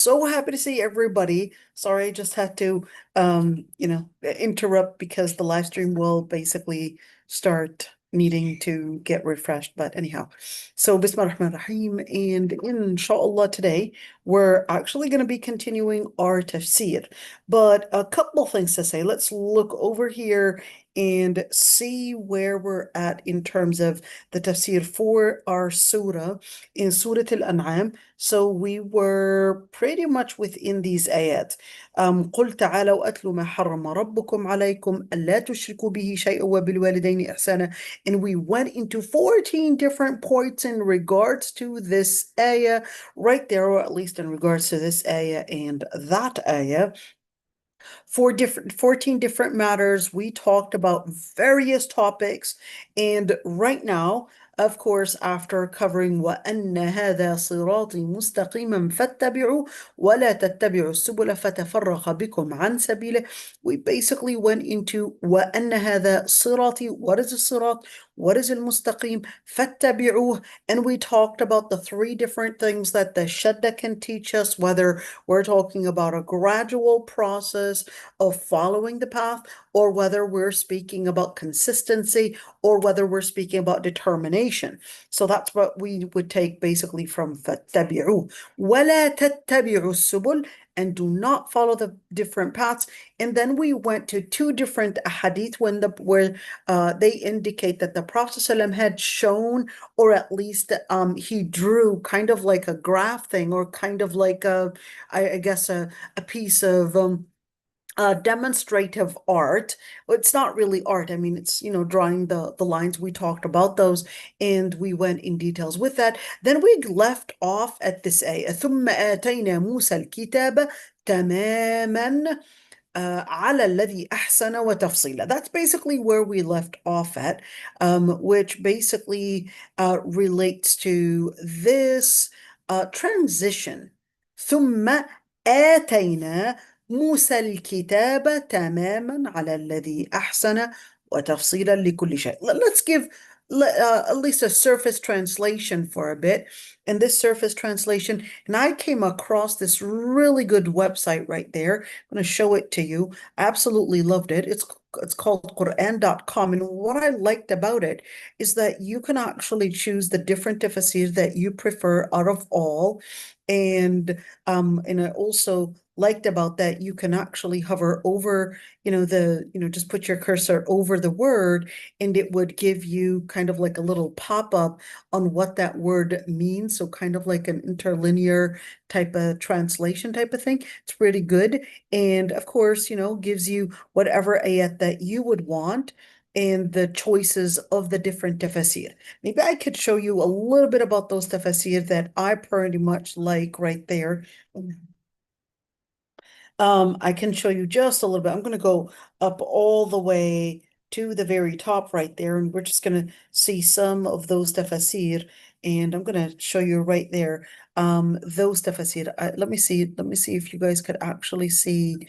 So happy to see everybody. Sorry, I just had to interrupt because the live stream will basically start needing to get refreshed. But anyhow, so Bismillah ar-Rahman ar-Rahim, and inshallah today we're actually going to be continuing our tafsir. But a couple things to say. Let's look over here and see where we're at in terms of the tafsir for our surah in Surah Al-An'am. So we were pretty much within these ayat. قل تعالوا أتل ما حرم ربكم عليكم ألا تشركوا به شيئا وبالوالدين إحسانا. And we went into 14 different points in regards to this ayah right there, or at least in regards to this ayah and that ayah. 14 different matters. We talked about various topics. And right now, of course, after covering وَأَنَّ هَذَا صِرَاطِي مُسْتَقِيمًا فَاتَّبِعُوا وَلَا تَتَّبِعُوا السُّبُلَ فَتَفَرَّقَ بِكُمْ عَنْ سَبِيلِهِ. We basically went into وَأَنَّ هَذَا صِرَاطِي. What is a sirat? What is al-mustaqim? فَاتَّبِعُوهُ. And we talked about the three different things that the shadda can teach us, whether we're talking about a gradual process of following the path, or whether we're speaking about consistency, or whether we're speaking about determination. So that's what we would take basically from فَاتَّبِعُوا وَلَا تَتَّبِعُوا السُّبُلَ, and do not follow the different paths. And then we went to two different hadith where they indicate that the Prophet ﷺ had shown, or at least he drew kind of like a graph thing, or kind of like I guess a piece of demonstrative art. Well, it's not really art. I mean, it's, drawing the lines. We talked about those and we went in details with that. Then we left off at this ayah. ثم آتينا موسى الكتاب تماما على الذي أحسن وتفصيلا. That's basically where we left off at, which basically relates to this transition. ثم آتينا موسى الكتاب تماما على الذي أحسن وتفصيلا لكل شيء. Let's give at least a surface translation for a bit. And this surface translation, and I came across this really good website right there. I'm going to show it to you. I absolutely loved it. It's called Quran.com. And what I liked about it is that you can actually choose the different tafsir that you prefer out of all. And I also liked about that you can actually hover over, just put your cursor over the word, and it would give you kind of like a little pop-up on what that word means. So kind of like an interlinear type of translation type of thing. It's really good. And of course, gives you whatever ayat that you would want and the choices of the different tafsir. Maybe I could show you a little bit about those tafsir that I pretty much like right there. I can show you just a little bit. I'm going to go up all the way to the very top right there, and we're just going to see some of those tafasir, and I'm going to show you right there those tafasir. Let me see if you guys could actually see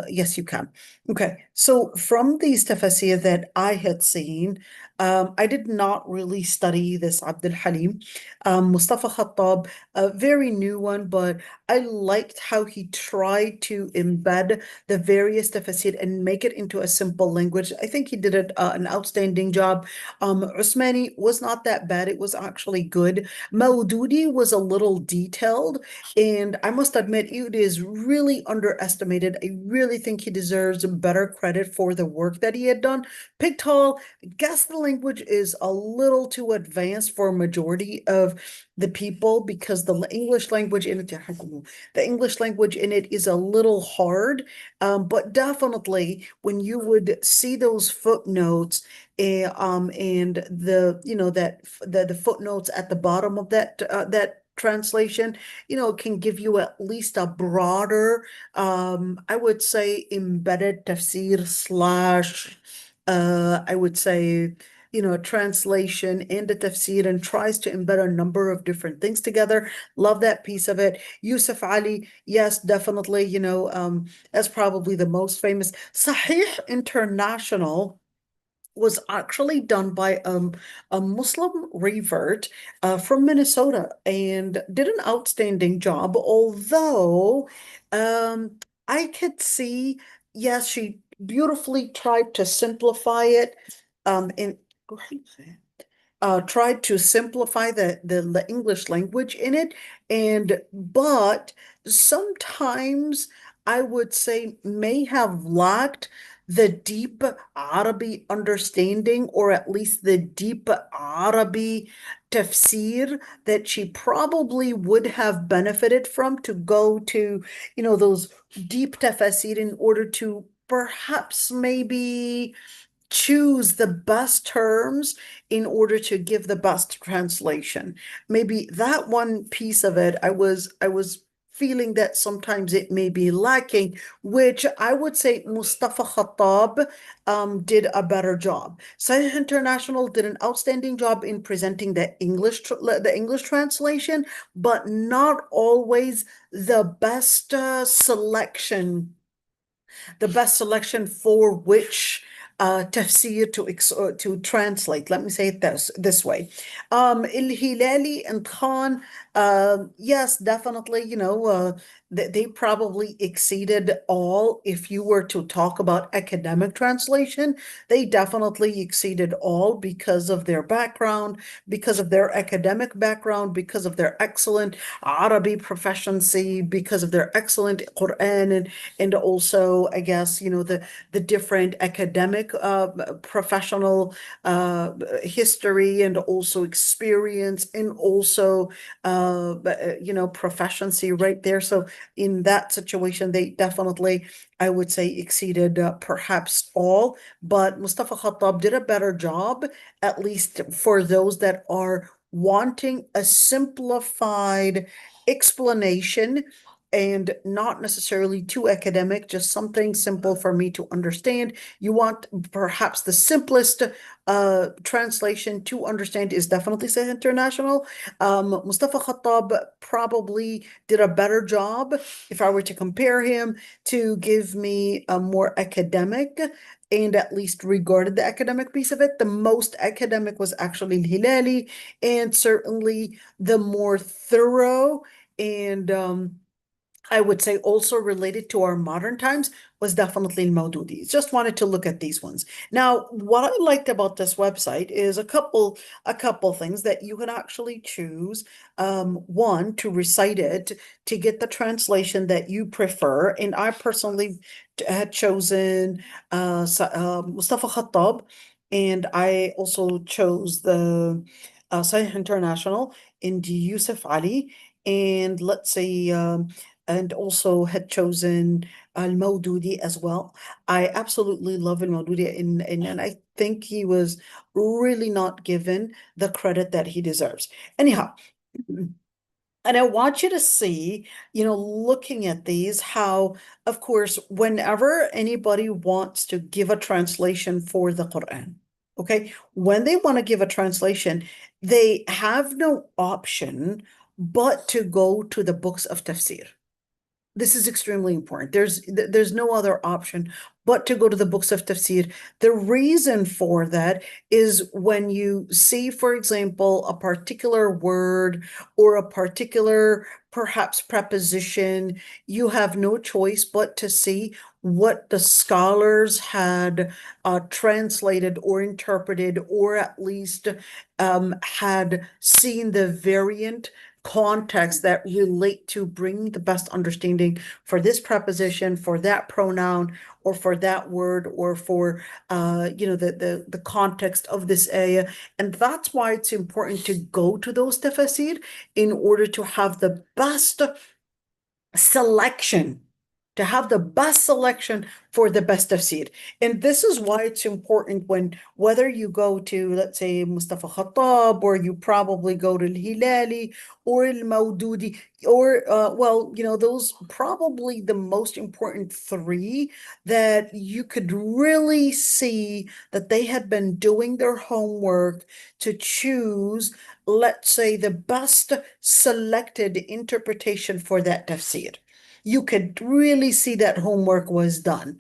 yes, you can. Okay, so from these tafasir that I had seen, I did not really study this Abdul Halim. Mustafa Khattab, a very new one, but I liked how he tried to embed the various tafsir and make it into a simple language. I think he did an outstanding job. Usmani was not that bad. It was actually good. Maududi was a little detailed, and I must admit, it is really underestimated. I really think he deserves better credit for the work that he had done. Pictol, I guess the language is a little too advanced for a majority of the people because the English language in it is a little hard, but definitely when you would see those footnotes, and the footnotes at the bottom of that translation, can give you at least a broader, I would say, embedded tafsir slash, I would say, translation and a tafsir, and tries to embed a number of different things together. Love that piece of it. Yusuf Ali, yes, definitely, as probably the most famous. Sahih International was actually done by a Muslim revert from Minnesota and did an outstanding job. Although I could see, yes, she beautifully tried to simplify it. In tried to simplify the English language in it, and but sometimes I would say may have lacked the deep Arabic understanding, or at least the deep Arabic tafsir that she probably would have benefited from to go to, those deep tafsir in order to perhaps maybe choose the best terms in order to give the best translation. Maybe that one piece of it, I was feeling that sometimes it may be lacking, which I would say Mustafa Khattab did a better job. Sahih International did an outstanding job in presenting the English translation, but not always the best selection for which tafsir to translate. Let me say it this way. Al-Hilali and Khan, yes, definitely, they probably exceeded all. If you were to talk about academic translation, they definitely exceeded all because of their background, because of their academic background, because of their excellent Arabic proficiency, because of their excellent Quran, and also, I guess, the different academic professional history, and also experience, and also proficiency right there. So in that situation, they definitely, I would say, exceeded perhaps all. But Mustafa Khattab did a better job, at least for those that are wanting a simplified explanation and not necessarily too academic, just something simple for me to understand. You want perhaps the simplest translation to understand is definitely Sahih International. Mustafa Khattab probably did a better job if I were to compare him to give me a more academic, and at least regarded the academic piece of it. The most academic was actually Hilali, and certainly the more thorough and I would say also related to our modern times was definitely Maududi. Just wanted to look at these ones. Now, what I liked about this website is a couple things that you can actually choose. One, to recite it to get the translation that you prefer. And I personally had chosen Mustafa Khattab, and I also chose the Sahih International and Yusuf Ali, and let's say and also had chosen Al-Maududi as well. I absolutely love Al-Maududi, and I think he was really not given the credit that he deserves. Anyhow, and I want you to see, looking at these, how, of course, whenever anybody wants to give a translation for the Quran, okay, when they want to give a translation, they have no option but to go to the books of tafsir. This is extremely important. There's no other option but to go to the books of tafsir. The reason for that is when you see, for example, a particular word or a particular perhaps preposition, you have no choice but to see what the scholars had translated or interpreted, or at least had seen the variant context that relate to bring the best understanding for this preposition, for that pronoun, or for that word, or for the context of this ayah. And that's why it's important to go to those tafsir in order to have the best selection, for the best tafsir. And this is why it's important, whether you go to, let's say, Mustafa Khattab, or you probably go to Al-Hilali or Al-Maududi, or well, those probably the most important three that you could really see that they had been doing their homework to choose, let's say, the best selected interpretation for that tafsir. you could really see that homework was done.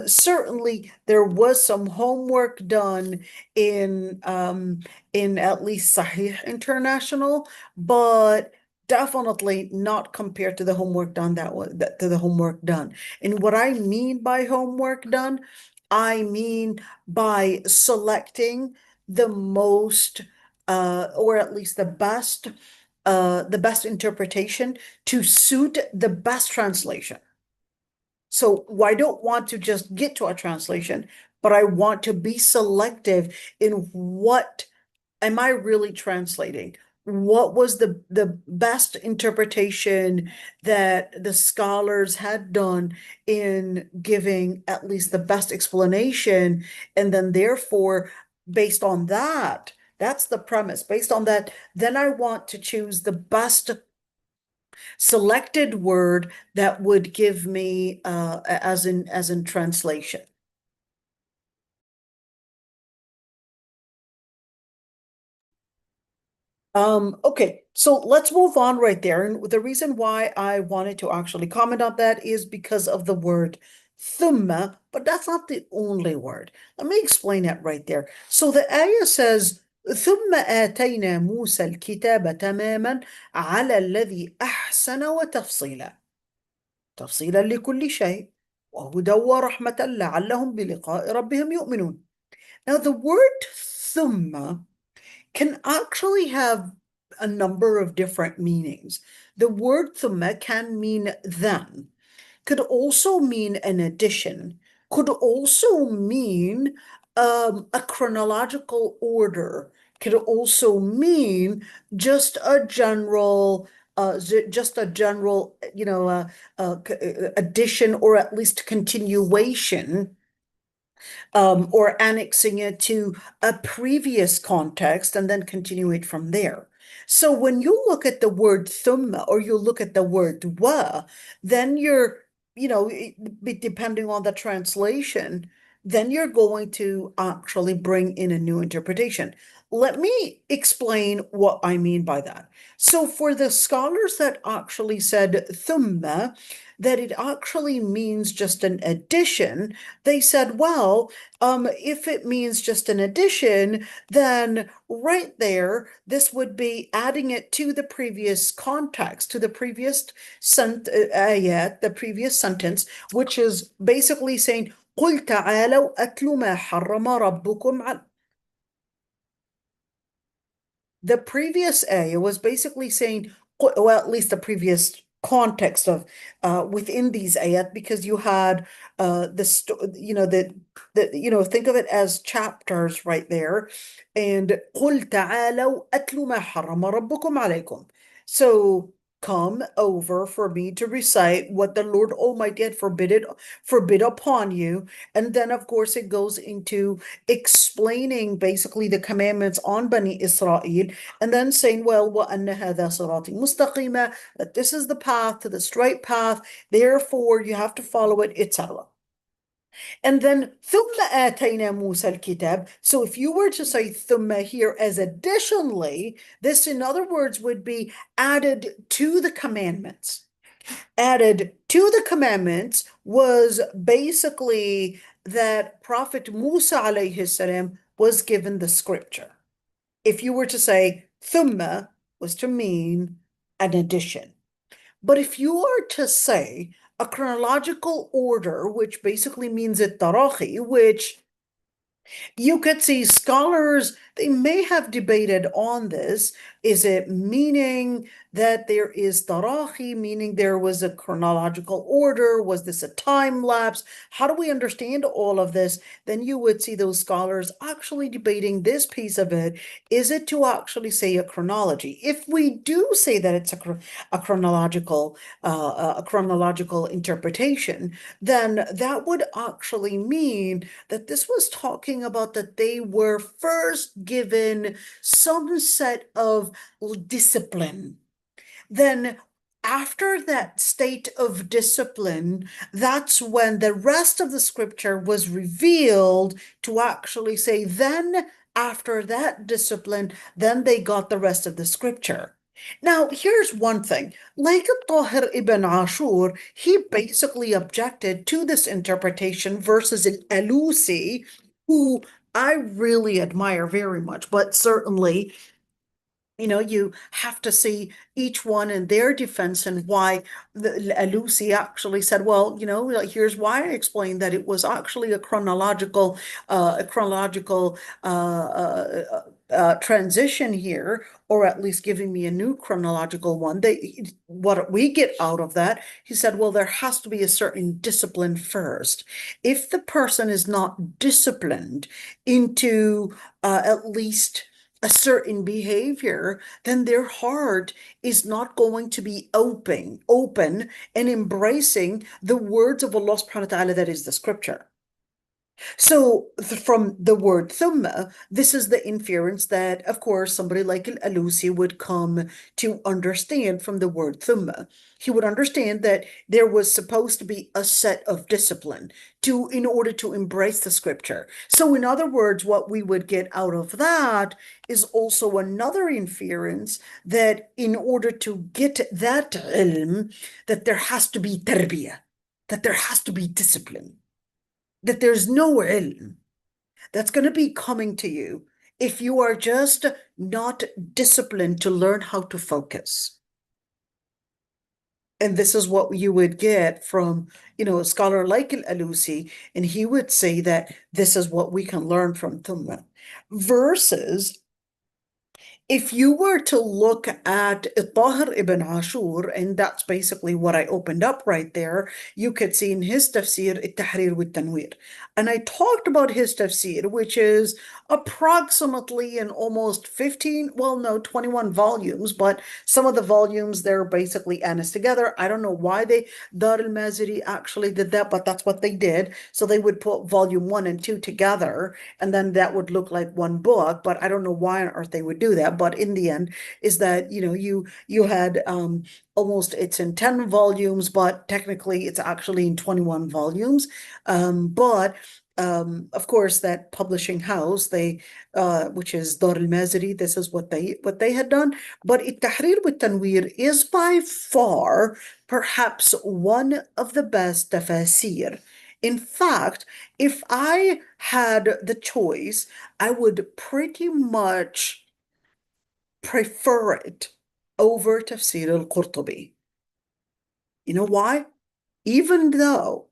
Certainly there was some homework done in at least Sahih International, but definitely not compared to the homework done to the homework done. And what I mean by homework done, I mean by selecting the most or at least the best interpretation to suit the best translation. So I don't want to just get to a translation, but I want to be selective in what am I really translating? What was the best interpretation that the scholars had done in giving at least the best explanation? And then therefore, based on that, that's the premise. Based on that, then I want to choose the best selected word that would give me as in translation. Okay, so let's move on right there. And the reason why I wanted to actually comment on that is because of the word thumma, but that's not the only word. Let me explain that right there. So the ayah says, ثم آتينا موسى الكتاب تماما على الذي أحسن وتفصيلا تفصيلا لكل شيء وهدى ورحمة لعلهم بلقاء ربهم يؤمنون. Now the word thumma can actually have a number of different meanings. The word thumma can mean then, could also mean an addition, could also mean a chronological order, could also mean just a general addition or at least continuation or annexing it to a previous context and then continue it from there. So when you look at the word thumma or you look at the word wa, then depending on the translation, then you're going to actually bring in a new interpretation. Let me explain what I mean by that. So for the scholars that actually said thumma, that it actually means just an addition, they said, well, if it means just an addition, then right there, this would be adding it to the previous context, to the previous ayat, the previous sentence, which is basically saying, قل تعالوا أتل ما حرم ربكم. The previous ayah was basically saying, well, at least the previous context of within these ayat, because you had think of it as chapters right there, and قل تعالوا أتل ما حرم ربكم عليكم. So come over for me to recite what the Lord Almighty had forbid upon you. And then of course it goes into explaining basically the commandments on Bani Israel and then saying, well, وَأَنَّ هَذَا صِرَاطِي مُسْتَقِيمًا, that this is the path to the straight path, therefore you have to follow it, etc. And then ثُمَّ آتَيْنَا مُوسَى الْكِتَابَ. So if you were to say ثُمَّ here as additionally, this in other words would be added to the commandments. Added to the commandments was basically that Prophet Musa alayhi salam was given the scripture. If you were to say thumma was to mean an addition. But if you are to say a chronological order, which basically means a tarahi, which you could see scholars, they may have debated on this. Is it meaning that there is tarahi, meaning there was a chronological order? Was this a time lapse? How do we understand all of this? Then you would see those scholars actually debating this piece of it. Is it to actually say a chronology? If we do say that it's a chronological interpretation, then that would actually mean that this was talking about that they were first given some set of discipline. Then after that state of discipline, that's when the rest of the scripture was revealed to actually say, then after that discipline, then they got the rest of the scripture. Now, here's one thing. Like Tahir ibn Ashur, he basically objected to this interpretation versus al-Alusi, who I really admire very much, but certainly you have to see each one in their defense and why Lucy actually said, well, like, here's why I explained that it was actually a chronological transition here, or at least giving me a new chronological one. What we get out of that, he said, well, there has to be a certain discipline first. If the person is not disciplined into at least a certain behavior, then their heart is not going to be open and embracing the words of Allah subhanahu wa ta'ala, that is the scripture. So from the word thumma, this is the inference that, of course, somebody like al-Alusi would come to understand from the word thumma. He would understand that there was supposed to be a set of discipline in order to embrace the scripture. So in other words, what we would get out of that is also another inference that in order to get that ilm, that there has to be tarbiyah, that there has to be discipline, that there's no ilm that's going to be coming to you if you are just not disciplined to learn how to focus. And this is what you would get from, a scholar like Al-Alusi, and he would say that this is what we can learn from Thumma. Versus if you were to look at Tahir ibn Ashur, and that's basically what I opened up right there, you could see in his tafsir, التحرير والتنوير. And I talked about his tafsir, which is approximately in almost 15, well, no, 21 volumes, but some of the volumes, they're basically annexed together. I don't know why Dar al-Maziri actually did that, but that's what they did. So they would put volume 1 and 2 together, and then that would look like one book, but I don't know why on earth they would do that. But in the end, is that you had almost, it's in 10 volumes, but technically it's actually in 21 volumes. But of course, that publishing house, which is Dar al-Maziri, this is what they had done. But التحرير والتنوير is by far perhaps one of the best tafsir. In fact, if I had the choice, I would pretty much prefer it over Tafsir al-Qurtubi. You know why? Even though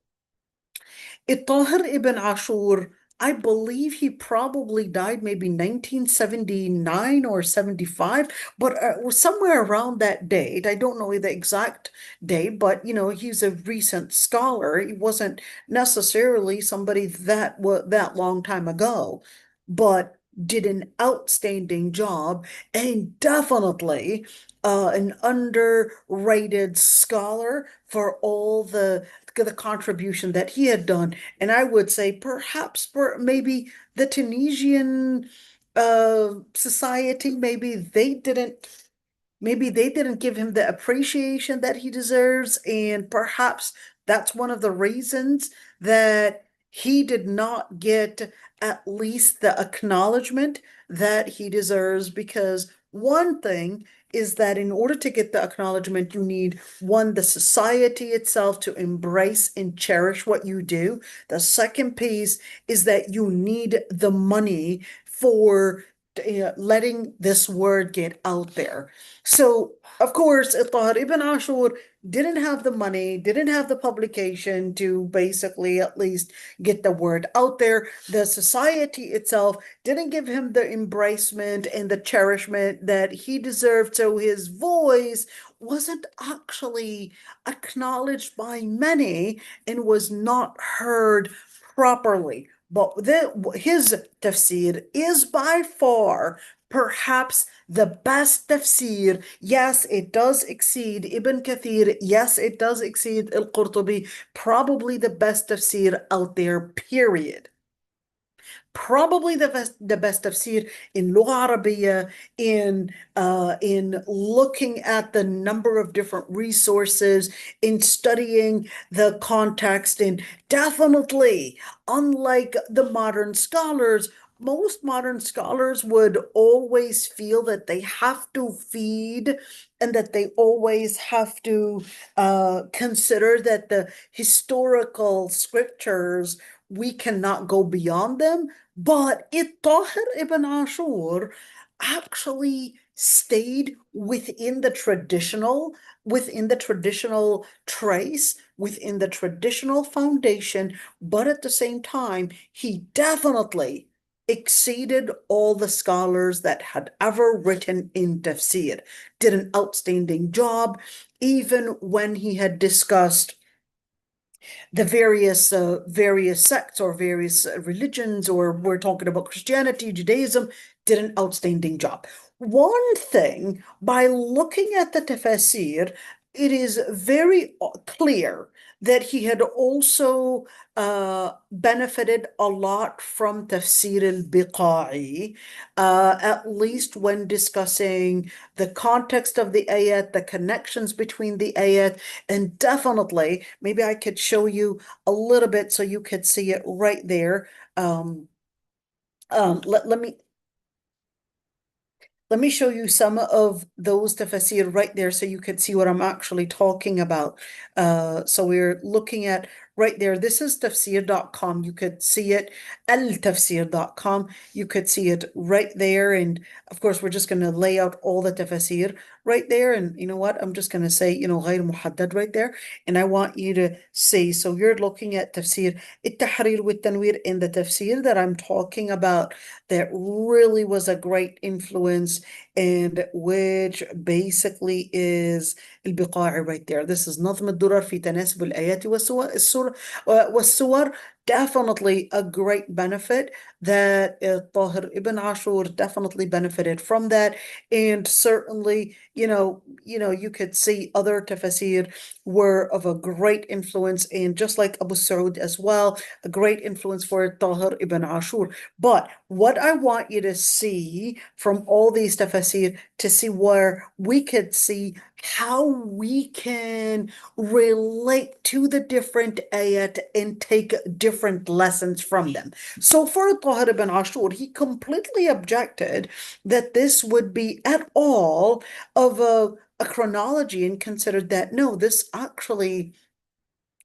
Tahir ibn Ashur, I believe he probably died maybe 1979 or 75, but somewhere around that date. I don't know the exact date, but he's a recent scholar. He wasn't necessarily somebody that long time ago, but did an outstanding job, and definitely an underrated scholar for all the contribution that he had done. And I would say perhaps for maybe the Tunisian society, maybe they didn't give him the appreciation that he deserves, and perhaps that's one of the reasons that he did not get at least the acknowledgement that he deserves. Because one thing is that in order to get the acknowledgement, you need one, the society itself to embrace and cherish what you do. The second piece is that you need the money for letting this word get out there. So, of course, Tahir ibn Ashur didn't have the money, didn't have the publication to basically at least get the word out there. The society itself didn't give him the embracement and the cherishment that he deserved. So his voice wasn't actually acknowledged by many and was not heard properly. But his tafsir is by far perhaps the best tafsir. Yes, it does exceed Ibn Kathir. Yes, it does exceed Al-Qurtubi. Probably the best tafsir out there, period. Probably the best tafsir in Lugha Arabiya, in looking at the number of different resources, in studying the context, and definitely, unlike the modern scholars, most modern scholars would always feel that they have to feed and that they always have to consider that the historical scriptures, we cannot go beyond them. But Tahir ibn Ashur actually stayed within the traditional trace, within the traditional foundation, but at the same time, he definitely exceeded all the scholars that had ever written in tafsir, did an outstanding job, even when he had discussed the various sects or various religions, or we're talking about Christianity, Judaism, did an outstanding job. One thing, by looking at the tafsir, it is very clear that he had also benefited a lot from Tafsir al-Biqa'i, at least when discussing the context of the ayat, the connections between the ayat, and definitely, maybe I could show you a little bit so you could see it right there. Um, let me show you some of those tafsir right there so you can see what I'm actually talking about. So we're looking at right there. This is tafsir.com. You could see it, al-tafsir.com. You could see it right there. And of course, we're just going to lay out all the tafsir right there. And you know what? I'm just going to say, غير محدد right there. And I want you to see. So you're looking at tafsir التحرير والتنوير in the tafsir that I'm talking about, that really was a great influence, and which basically is البقاع right there. This is نظم الدرر في تناسب الآيات والسور. Definitely a great benefit that Tahir ibn Ashur definitely benefited from that. And certainly, you could see other tafsir were of a great influence, and just like Abu Saud as well, a great influence for Tahir ibn Ashur. But what I want you to see from all these tafsir, to see where we could see how we can relate to the different ayat and take different lessons from them. So for Tahir ibn Ashur, he completely objected that this would be at all of a chronology, and considered that no, this actually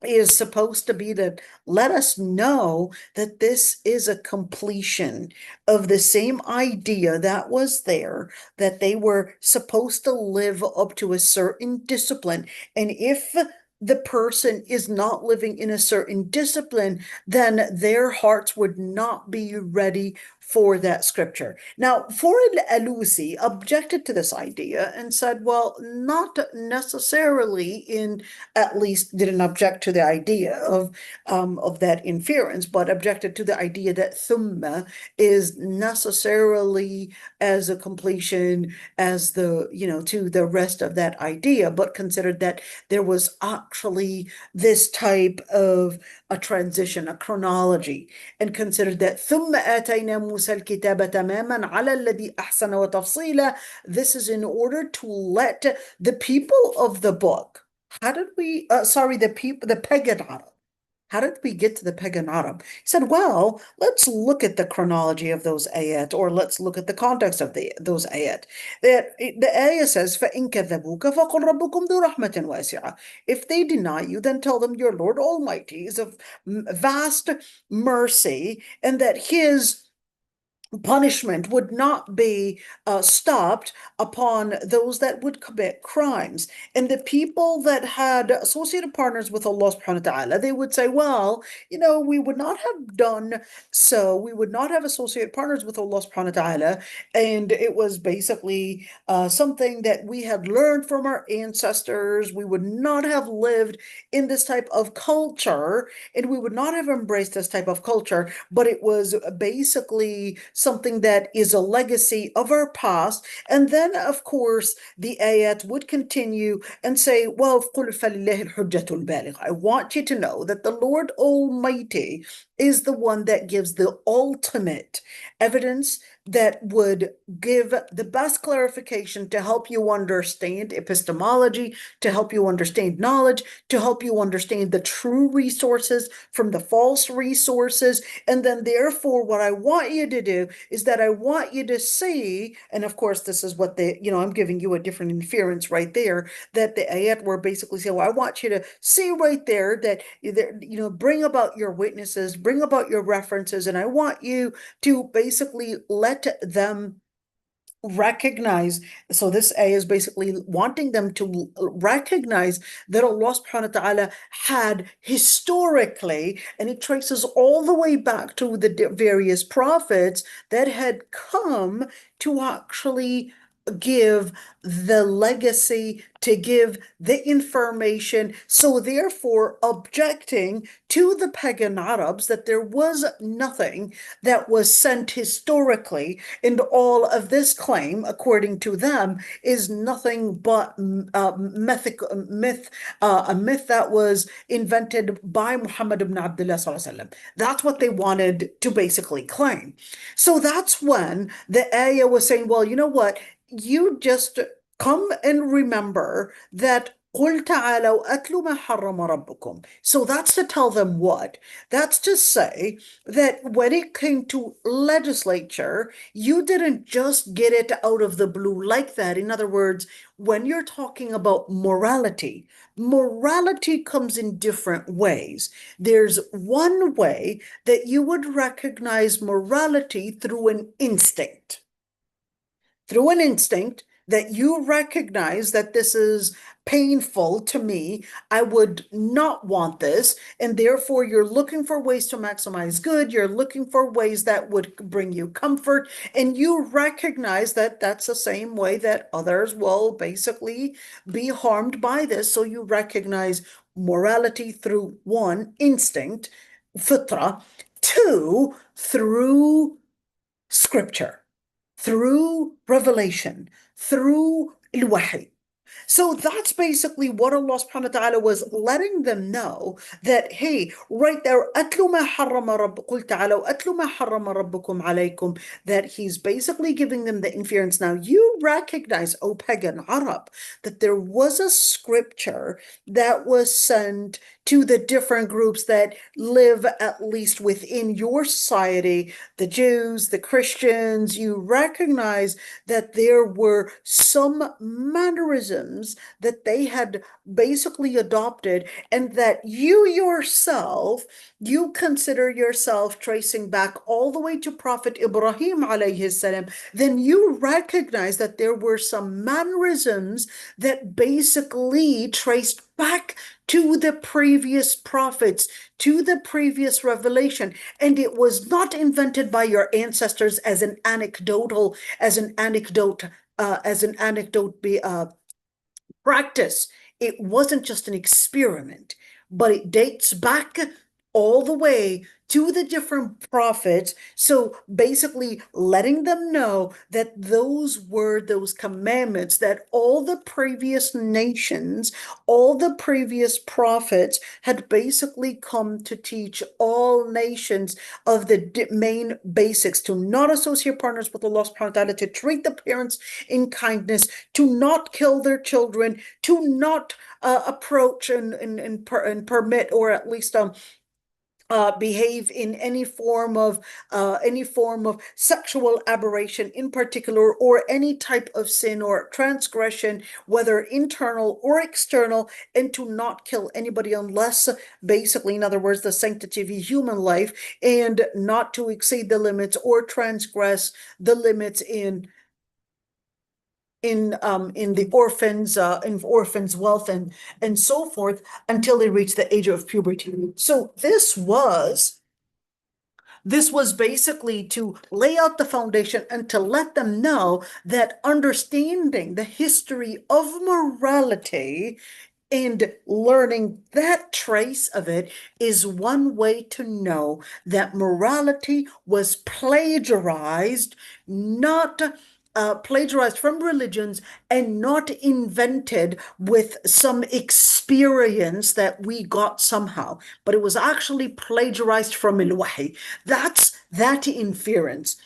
is supposed to be to let us know that this is a completion of the same idea that was there, that they were supposed to live up to a certain discipline. And if the person is not living in a certain discipline, then their hearts would not be ready for that scripture. Now, Farid Alusi objected to this idea and said, well, not necessarily in, at least didn't object to the idea of that inference, but objected to the idea that thumma is necessarily as a completion as to the rest of that idea, but considered that there was actually this type of a transition, a chronology, and considered that ثم آتينا موسى الكتاب تماما على الذي أحسن وتفصيلا. This is in order to let the people of the book, how did we, sorry, the pagan Arab. How did we get to the pagan Arab? He said, well, let's look at the chronology of those ayat, or let's look at the context of those ayat. The ayah says, فَإِن كَذَّبُوكَ فَقُلْ رَبُّكُمْ ذُو رَحْمَةٍ وَاسِعَةٍ. If they deny you, then tell them your Lord Almighty is of vast mercy, and that his punishment would not be stopped upon those that would commit crimes. And the people that had associated partners with Allah subhanahu wa ta'ala, they would say, well, we would not have done so. We would not have associated partners with Allah subhanahu wa ta'ala. And it was basically something that we had learned from our ancestors. We would not have lived in this type of culture, and we would not have embraced this type of culture, but it was basically something that is a legacy of our past. And then, of course, the ayat would continue and say, well, قُلْ فَلِلَّهِ الْحُجَّةُ الْبَالِغَةُ. I want you to know that the Lord Almighty is the one that gives the ultimate evidence that would give the best clarification to help you understand epistemology, to help you understand knowledge, to help you understand the true resources from the false resources. And then therefore, what I want you to do is that I want you to see, and of course, this is what I'm giving you a different inference right there, that the ayat were basically saying, well, I want you to see right there that, bring about your witnesses, bring about your references, and I want you to basically let them recognize. So this ayah is basically wanting them to recognize that Allah subhanahu wa ta'ala had historically, and it traces all the way back to the various prophets that had come to actually give the legacy, to give the information. So therefore, objecting to the pagan Arabs that there was nothing that was sent historically, and all of this claim, according to them, is nothing but a myth that was invented by Muhammad ibn Abdullah sallallahu alaihi wasallam. That's what they wanted to basically claim. So that's when the ayah was saying, well, you know what? You just come and remember that قُلْ تَعَالَوْا أَتْلُ مَا حَرَّمَ رَبُّكُمْ. So that's to tell them what? That's to say that when it came to legislature, you didn't just get it out of the blue like that. In other words, when you're talking about morality, morality comes in different ways. There's one way that you would recognize morality through an instinct. Through an instinct that you recognize that this is painful to me, I would not want this, and therefore you're looking for ways to maximize good, you're looking for ways that would bring you comfort, and you recognize that that's the same way that others will basically be harmed by this. So you recognize morality through one, instinct, fitra, two, through scripture, through revelation, through al-wahy. So that's basically what Allah subhanahu wa ta'ala was letting them know, that, hey, right there, أَتْلُ مَا حَرَّمَ رَبُّ قُلْ تَعَالَوْا أَتْلُ مَا حَرَّمَ رَبُّكُمْ عَلَيْكُمْ, that he's basically giving them the inference. Now, you recognize, O pagan Arab, that there was a scripture that was sent to the different groups that live at least within your society, the Jews, the Christians. You recognize that there were some mannerisms that they had basically adopted, and that you yourself, you consider yourself tracing back all the way to Prophet Ibrahim alayhi salam. Then you recognize that there were some mannerisms that basically traced back to the previous prophets, to the previous revelation. And it was not invented by your ancestors as an anecdote practice. It wasn't just an experiment, but it dates back all the way to the different prophets. So basically letting them know that those were those commandments that all the previous nations, all the previous prophets had basically come to teach all nations of the main basics: to not associate partners with Allah subhanahu wa ta'ala, to treat the parents in kindness, to not kill their children, to not approach and permit, or at least behave in any form of sexual aberration in particular, or any type of sin or transgression, whether internal or external, and to not kill anybody unless, basically, in other words, the sanctity of human life, and not to exceed the limits or transgress the limits in the orphans' wealth and so forth, until they reach the age of puberty. So this was basically to lay out the foundation and to let them know that understanding the history of morality and learning that trace of it is one way to know that morality was plagiarized, not plagiarized from religions, and not invented with some experience that we got somehow, but it was actually plagiarized from al-wahy. That's that inference.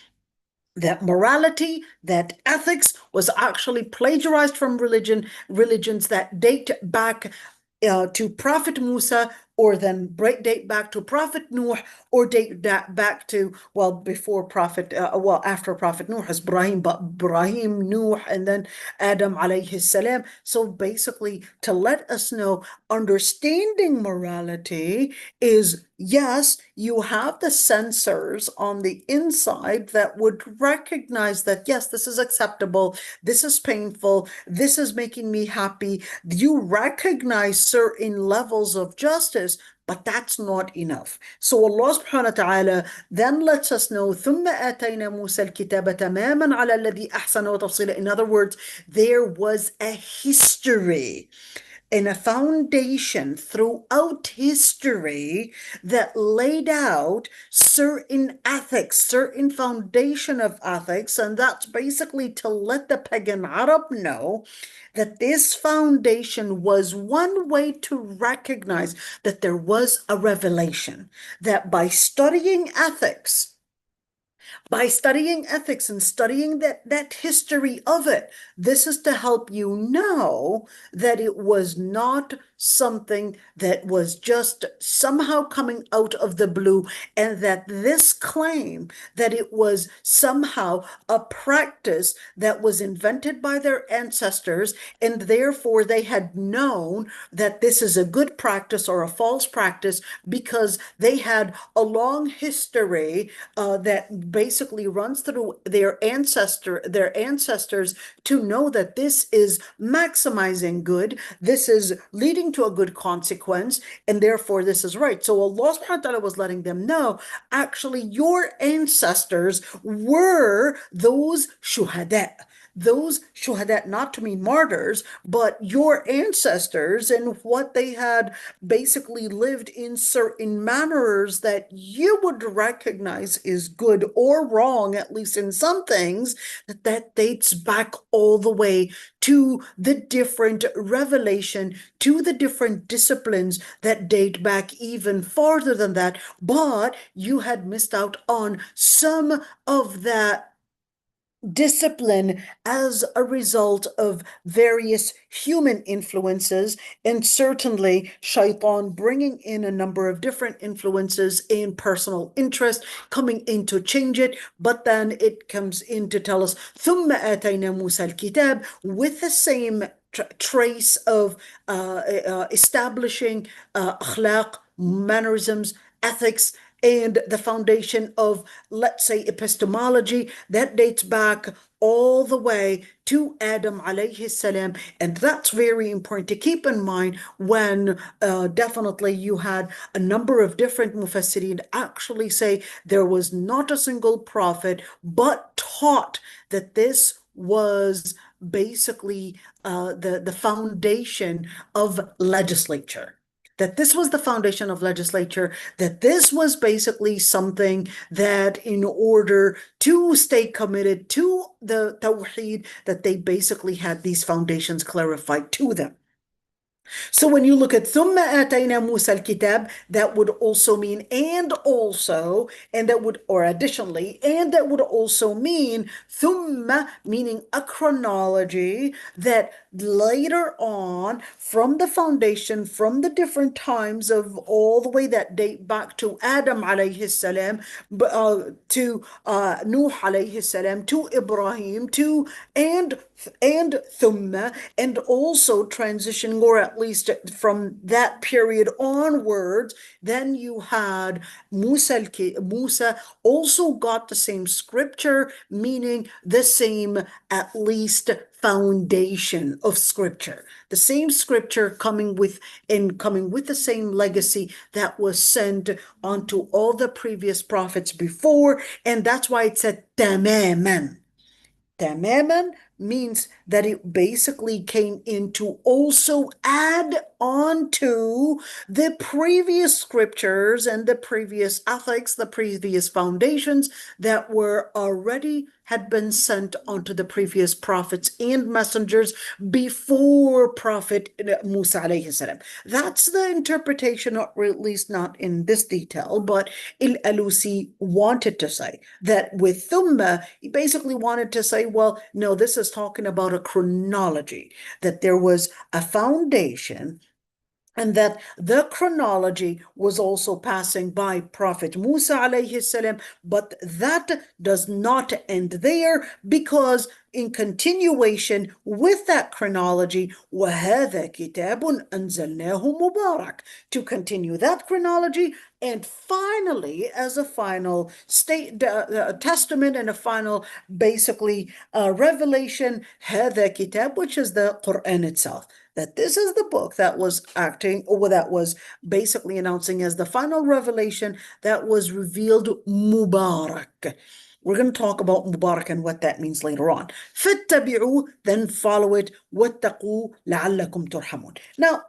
that morality, that ethics was actually plagiarized from religions that date back to Prophet Musa, or then date back to Prophet Nuh, or date back to, well, before Prophet, well, after Prophet Nuh is Ibrahim, but Ibrahim, Nuh, and then Adam alayhi salam. So basically, to let us know, understanding morality is, yes, you have the sensors on the inside that would recognize that, yes, this is acceptable, this is painful, this is making me happy. You recognize certain levels of justice, but that's not enough. So Allah subhanahu wa ta'ala then lets us know, ثُمَّ آتَيْنَا مُوسَى الْكِتَابَ تَمَامًا عَلَى الَّذِي أَحْسَنَ وَتَفْصِيلًا. In other words, there was a history and a foundation throughout history that laid out certain ethics, certain foundation of ethics, and that's basically to let the pagan Arab know that this foundation was one way to recognize that there was a revelation, that by studying ethics, and studying that history of it, this is to help you know that it was not something that was just somehow coming out of the blue, and that this claim that it was somehow a practice that was invented by their ancestors, and therefore they had known that this is a good practice or a false practice because they had a long history that basically runs through their ancestors to know that this is maximizing good, this is leading to a good consequence, and therefore this is right. So Allah subhanahu wa ta'ala was letting them know, actually, your ancestors were those shuhada, not to mean martyrs, but your ancestors, and what they had basically lived in certain manners that you would recognize is good or wrong, at least in some things, that dates back all the way to the different revelation, to the different disciplines that date back even farther than that. But you had missed out on some of that discipline as a result of various human influences, and certainly shaitan bringing in a number of different influences and personal interest coming in to change it. But then it comes in to tell us, ثُمَّ آتَيْنَا مُوسَى الْكِتَابَ, with the same trace of establishing akhlaq, mannerisms, ethics, and the foundation of, let's say, epistemology that dates back all the way to Adam alayhi salam. And that's very important to keep in mind when definitely you had a number of different mufassirin actually say there was not a single prophet but taught that this was basically the foundation of legislature. That this was the foundation of legislature, that this was basically something that in order to stay committed to the Tawheed, that they basically had these foundations clarified to them. So when you look at ثُمَّ آتَيْنَا مُوسَى الْكِتَابَ, that would also mean, and also, and that would, or additionally, and that would also mean ثُمَّ, meaning a chronology that later on, from the foundation, from the different times of all the way that date back to Adam alayhi salam, to Nuh alayhi salam, to Ibrahim, to and thumma, and also transitioning, or at least from that period onwards, then you had Musa also got the same scripture, meaning the same, at least, foundation of scripture, the same scripture coming with the same legacy that was sent onto all the previous prophets before. And that's why it said tamaman. Tamaman means that it basically came in to also add on to the previous scriptures and the previous ethics, the previous foundations that were already had been sent onto the previous prophets and messengers before Prophet Musa alayhi salam. That's the interpretation, or at least not in this detail, but Al-Alusi wanted to say that with Thumma, he basically wanted to say, well, no, this is talking about a chronology, that there was a foundation and that the chronology was also passing by Prophet Musa alayhi salam, but that does not end there, because in continuation with that chronology, وَهَذَا كِتَابٌ أَنزَلْنَاهُ مُبَارَكٌ, to continue that chronology, and finally, as a final testament and a final, basically, revelation, هَذَا كِتَاب, which is the Quran itself, that this is the book that was acting, or that was basically announcing as the final revelation that was revealed Mubarak. We're going to talk about Mubarak and what that means later on. فَاتَّبِعُوا, then follow it. وَاتَّقُوا لَعَلَّكُمْ تُرْحَمُونَ. Now,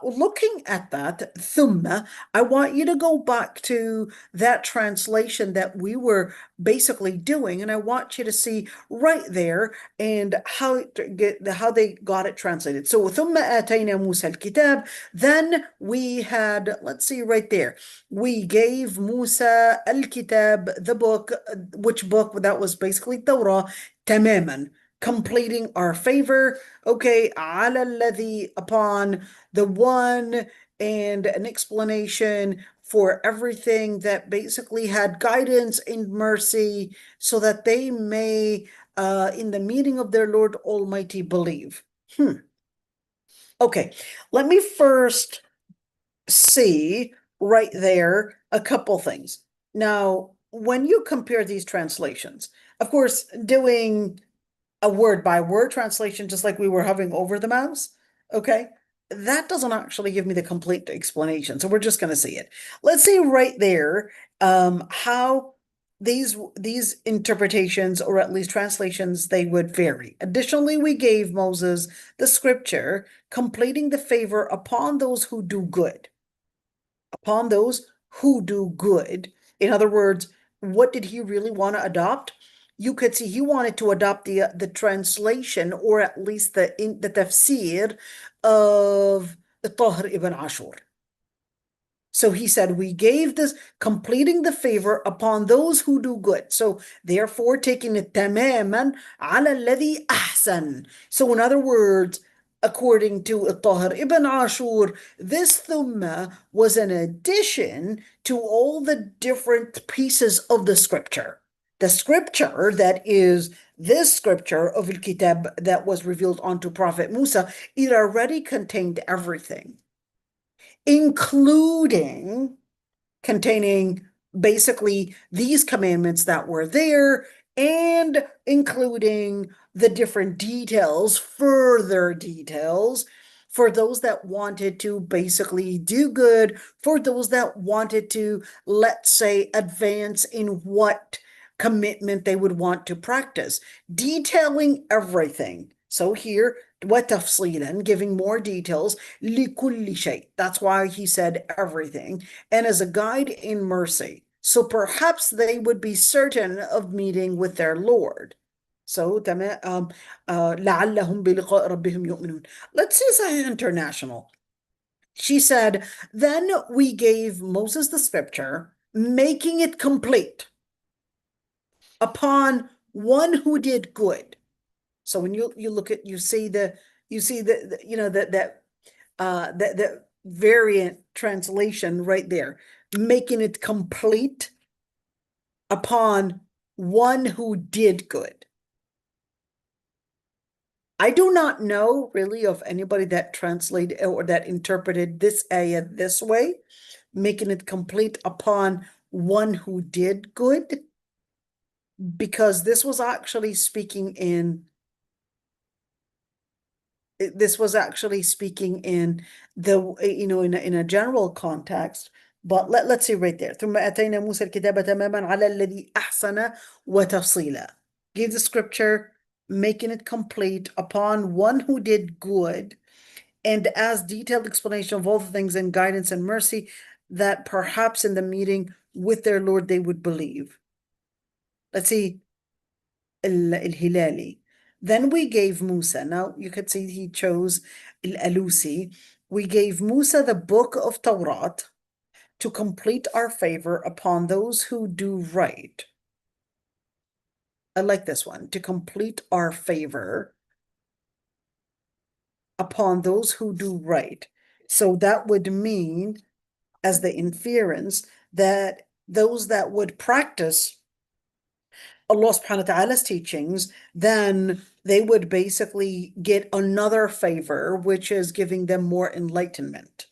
looking at that, thumma, I want you to go back to that translation that we were basically doing, and I want you to see right there and how they got it translated. So ثم آتينا موسى الكتاب, then we had, let's see right there, we gave Musa al-Kitab, the book, which book? That was basically Torah, تماما, completing our favor. Okay, على الذي, upon the one, and an explanation for everything that basically had guidance and mercy, so that they may, in the meeting of their Lord Almighty, believe. Okay, let me first see right there a couple things. Now, when you compare these translations, of course, doing a word by word translation, just like we were having over the mouse, okay, that doesn't actually give me the complete explanation. So we're just going to see it. Let's see right there how these interpretations, or at least translations, they would vary. Additionally, we gave Moses the scripture, completing the favor upon those who do good. Upon those who do good. In other words, what did he really want to adopt? You could see he wanted to adopt the translation, or at least the tafsir of Tahir ibn Ashur. So he said, we gave this, completing the favor upon those who do good. So therefore, taking it tamaman ala alladhi ahsan. So in other words, according to Tahir ibn Ashur, this thumma was an addition to all the different pieces of the scripture. The scripture that is this scripture of al-Kitab that was revealed unto Prophet Musa, it already contained everything, including containing basically these commandments that were there, and including the different details, further details, for those that wanted to basically do good, for those that wanted to, let's say, advance in what commitment they would want to practice, detailing everything. So here, وَتَفْصِيلًا, giving more details, لِكُلِّ شَيْء. That's why he said everything. And as a guide in mercy. So perhaps they would be certain of meeting with their Lord. So, لَعَلَّهُمْ بِلِقَاءِ رَبِّهِمْ يُؤْمِنُونَ. Let's see Sahih International. She said, then we gave Moses the scripture, making it complete upon one who did good. So when you look at, you see the you know, the variant translation right there, making it complete upon one who did good. I do not know really of anybody that translated or that interpreted this ayah this way, making it complete upon one who did good, because this was actually speaking in the, you know, in a general context. But let's see right there. ثم أتينا موسى الكتاب تماما على الذي أحسن وتفصيلا. Give the scripture making it complete upon one who did good, and as detailed explanation of all the things and guidance and mercy, that perhaps in the meeting with their Lord they would believe. Let's see, al-Hilali. Then we gave Musa, now you could see he chose al-Alusi. We gave Musa the book of Torah to complete our favor upon those who do right. I like this one, to complete our favor upon those who do right. So that would mean, as the inference, that those that would practice Allah subhanahu wa ta'ala's teachings, then they would basically get another favor, which is giving them more enlightenment.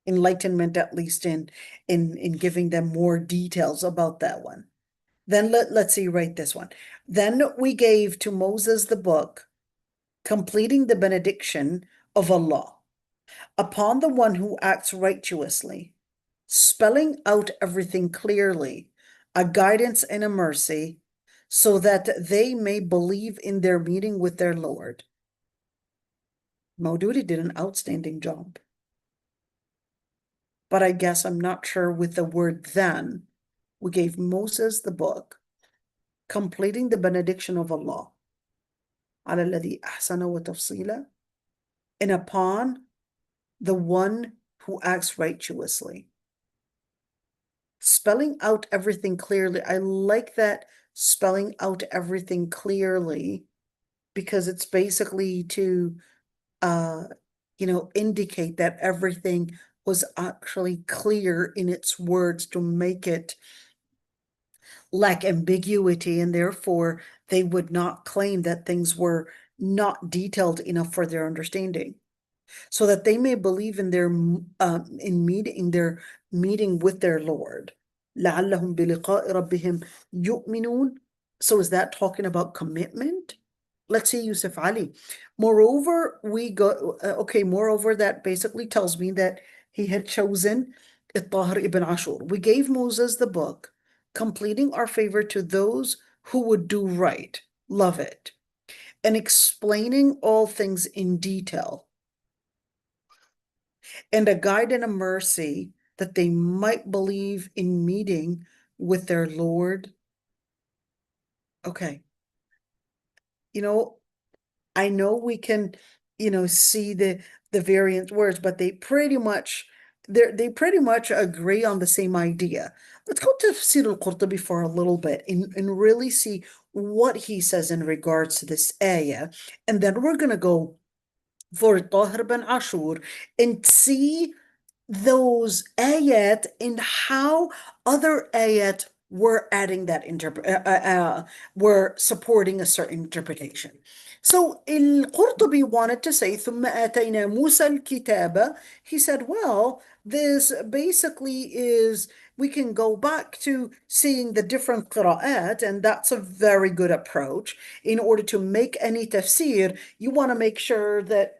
Enlightenment, at least in giving them more details about that one. Then let's see, write this one. Then we gave to Moses the book, completing the benediction of Allah upon the one who acts righteously, spelling out everything clearly, a guidance and a mercy, so that they may believe in their meeting with their Lord. Maududi did an outstanding job. But I guess I'm not sure with the word then. We gave Moses the book, completing the benediction of Allah, على الذي أحسن وتفصيلا, and upon the one who acts righteously. Spelling out everything clearly. I like that, spelling out everything clearly, because it's basically to, indicate that everything was actually clear in its words, to make it lack ambiguity, and therefore they would not claim that things were not detailed enough for their understanding, so that they may believe in their meeting with their Lord. لعلهم بلقاء ربهم يؤمنون. So is that talking about commitment? Let's see, Yusuf Ali. Moreover, moreover, that basically tells me that he had chosen Tahir ibn Ashur. We gave Moses the book, completing our favor to those who would do right, love it, and explaining all things in detail, and a guide and a mercy that they might believe in meeting with their Lord. Okay. I know we can, see the variant words, but they pretty much agree on the same idea. Let's go to Tafseer al-Qurtubi for a little bit and really see what he says in regards to this ayah. And then we're going to go for Tahir bin Ashur and see those ayat and how other ayat were adding that were supporting a certain interpretation. So al-Qurtubi wanted to say ثم آتينا موسى الكتاب. He said, well, this basically is, we can go back to seeing the different qira'at, and that's a very good approach. In order to make any tafsir, you want to make sure that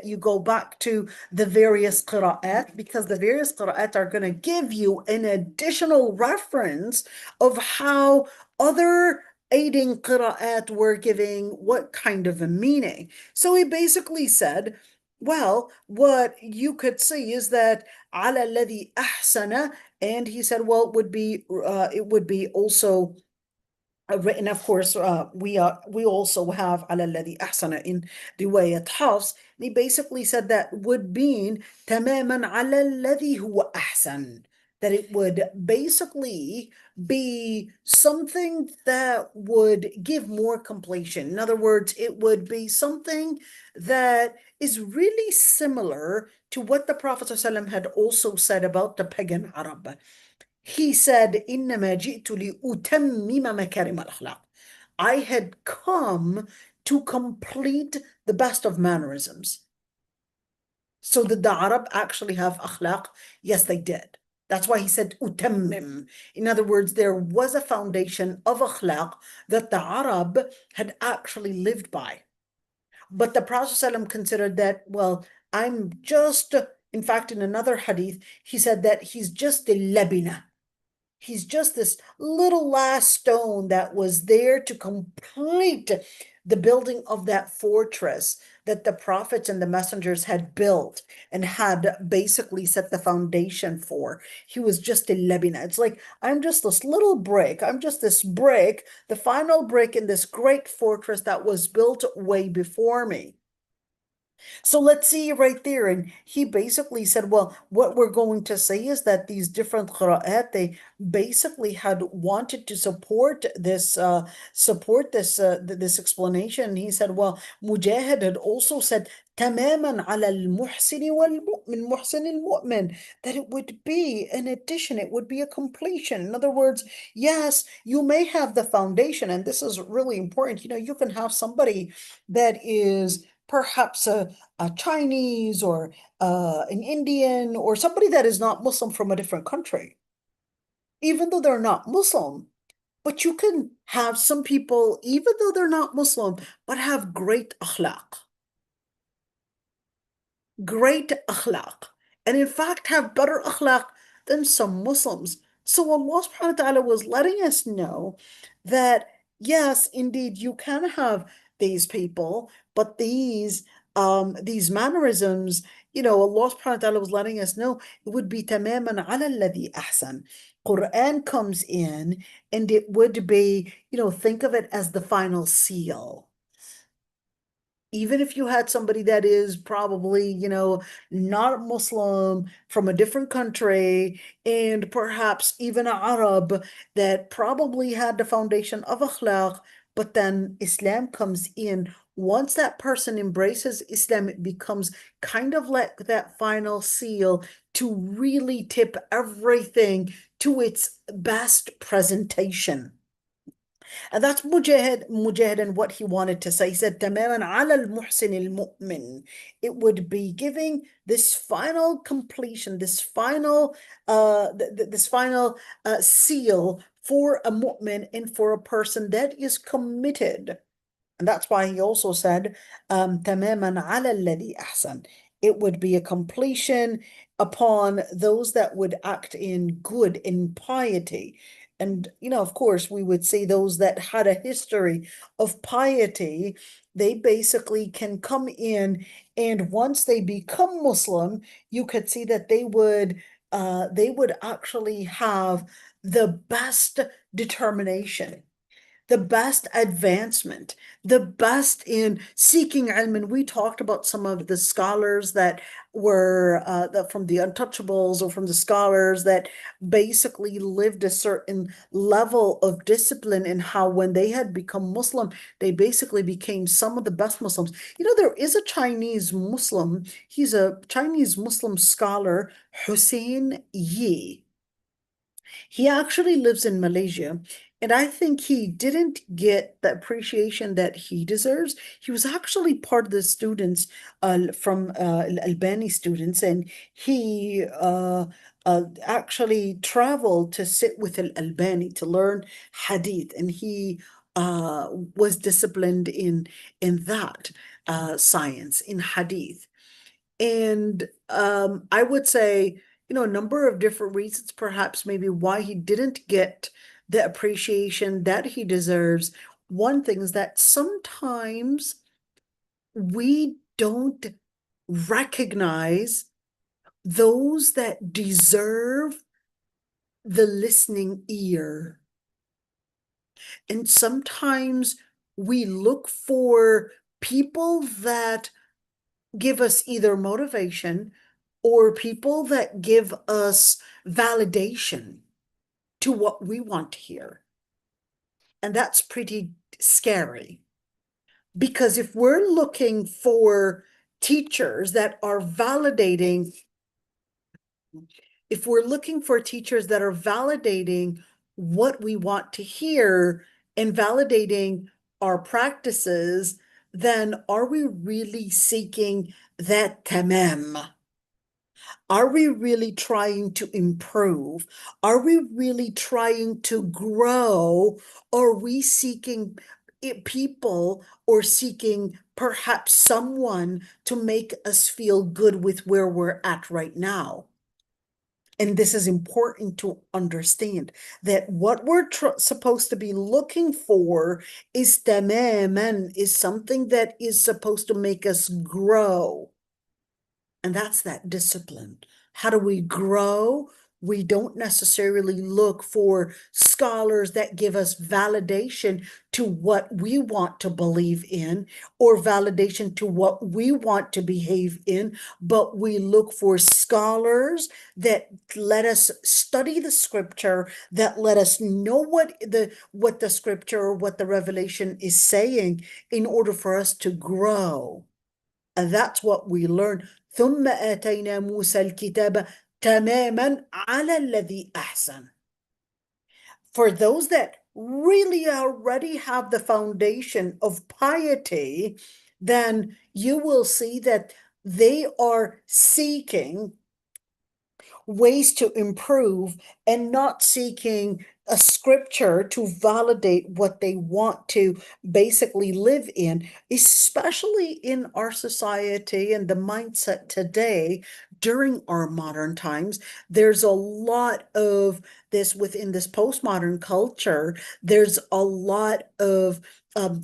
you go back to the various qira'at, because the various qira'at are going to give you an additional reference of how other aiding qira'at were giving what kind of a meaning. So he basically said, well, what you could see is that على الذي أحسن, and he said, well, it would be also written, of course, we also have على الذي أحسن in رواية حفص. He basically said that would mean تماما على الذي هو أحسن, that it would basically be something that would give more completion. In other words, it would be something that is really similar to what the Prophet ﷺ had also said about the pagan Arab. He said, إِنَّمَا جِئْتُ لِأُتَمِّمَ مَكَارِمَ الْأَخْلَاقِ. I had come to complete the best of mannerisms. So did the Arab actually have akhlaq? Yes, they did. That's why he said utammim. In other words, there was a foundation of akhlaq that the Arab had actually lived by. But the Prophet ﷺ considered that, well, I'm just, in fact, in another hadith, he said that he's just a labina. He's just this little last stone that was there to complete the building of that fortress that the prophets and the messengers had built and had basically set the foundation for. He was just a labina. It's like, I'm just this little brick. I'm just this brick, the final brick in this great fortress that was built way before me. So let's see right there. And he basically said, well, what we're going to say is that these different qira'at, they basically had wanted to support this explanation. And he said, well, Mujahid had also said, تماما على المحسن والمؤمن محسن المؤمن, that it would be an addition, it would be a completion. In other words, yes, you may have the foundation, and this is really important. You can have somebody that is perhaps a Chinese or an Indian or somebody that is not Muslim from a different country, even though they're not Muslim. But you can have some people, even though they're not Muslim, but have great akhlaq, and in fact have better akhlaq than some Muslims. So Allah subhanahu wa ta'ala was letting us know that yes, indeed, you can have these people, but these mannerisms, Allah subhanahu wa ta'ala was letting us know it would be tamaman ala alladhi ahsan. Quran comes in and it would be, think of it as the final seal. Even if you had somebody that is probably, not Muslim from a different country, and perhaps even an Arab that probably had the foundation of akhlaq, but then Islam comes in. Once that person embraces Islam, it becomes kind of like that final seal to really tip everything to its best presentation. And that's Mujahid and what he wanted to say. He said, تماما على المحسن المؤمن. It would be giving this final completion, this final seal for a mu'min and for a person that is committed. And that's why he also said, تماما على الذي أحسن. It would be a completion upon those that would act in good, in piety. And, of course, we would say those that had a history of piety, they basically can come in, and once they become Muslim, you could see that they would actually have the best determination, the best advancement, the best in seeking ilm. And we talked about some of the scholars that were from the untouchables, or from the scholars that basically lived a certain level of discipline, and how when they had become Muslim, they basically became some of the best Muslims. There is a Chinese Muslim, he's a Chinese Muslim scholar, Hussein Yi. He actually lives in Malaysia, and I think he didn't get the appreciation that he deserves. He was actually part of the students from Albani students, and he actually traveled to sit with Albani to learn hadith, and he was disciplined in that science, in hadith. And I would say, a number of different reasons, perhaps maybe why he didn't get the appreciation that he deserves. One thing is that sometimes we don't recognize those that deserve the listening ear. And sometimes we look for people that give us either motivation or people that give us validation to what we want to hear. And that's pretty scary, because if we're looking for teachers that are validating, what we want to hear and validating our practices, then are we really seeking that tamam? Are we really trying to improve? Are we really trying to grow? Or are we seeking people, or seeking perhaps someone to make us feel good with where we're at right now? And this is important to understand that what we're supposed to be looking for is tamaman, is something that is supposed to make us grow. And that's that discipline. How do we grow? We don't necessarily look for scholars that give us validation to what we want to believe in or validation to what we want to behave in, but we look for scholars that let us study the scripture, that let us know what the scripture or what the revelation is saying in order for us to grow. And that's what we learn. ثم آتينا موسى الكتاب تماما على الذي أحسن. For those that really already have the foundation of piety, then you will see that they are seeking ways to improve and not seeking a scripture to validate what they want to basically live in, especially in our society and the mindset today during our modern times. There's a lot of this within this postmodern culture. There's a lot of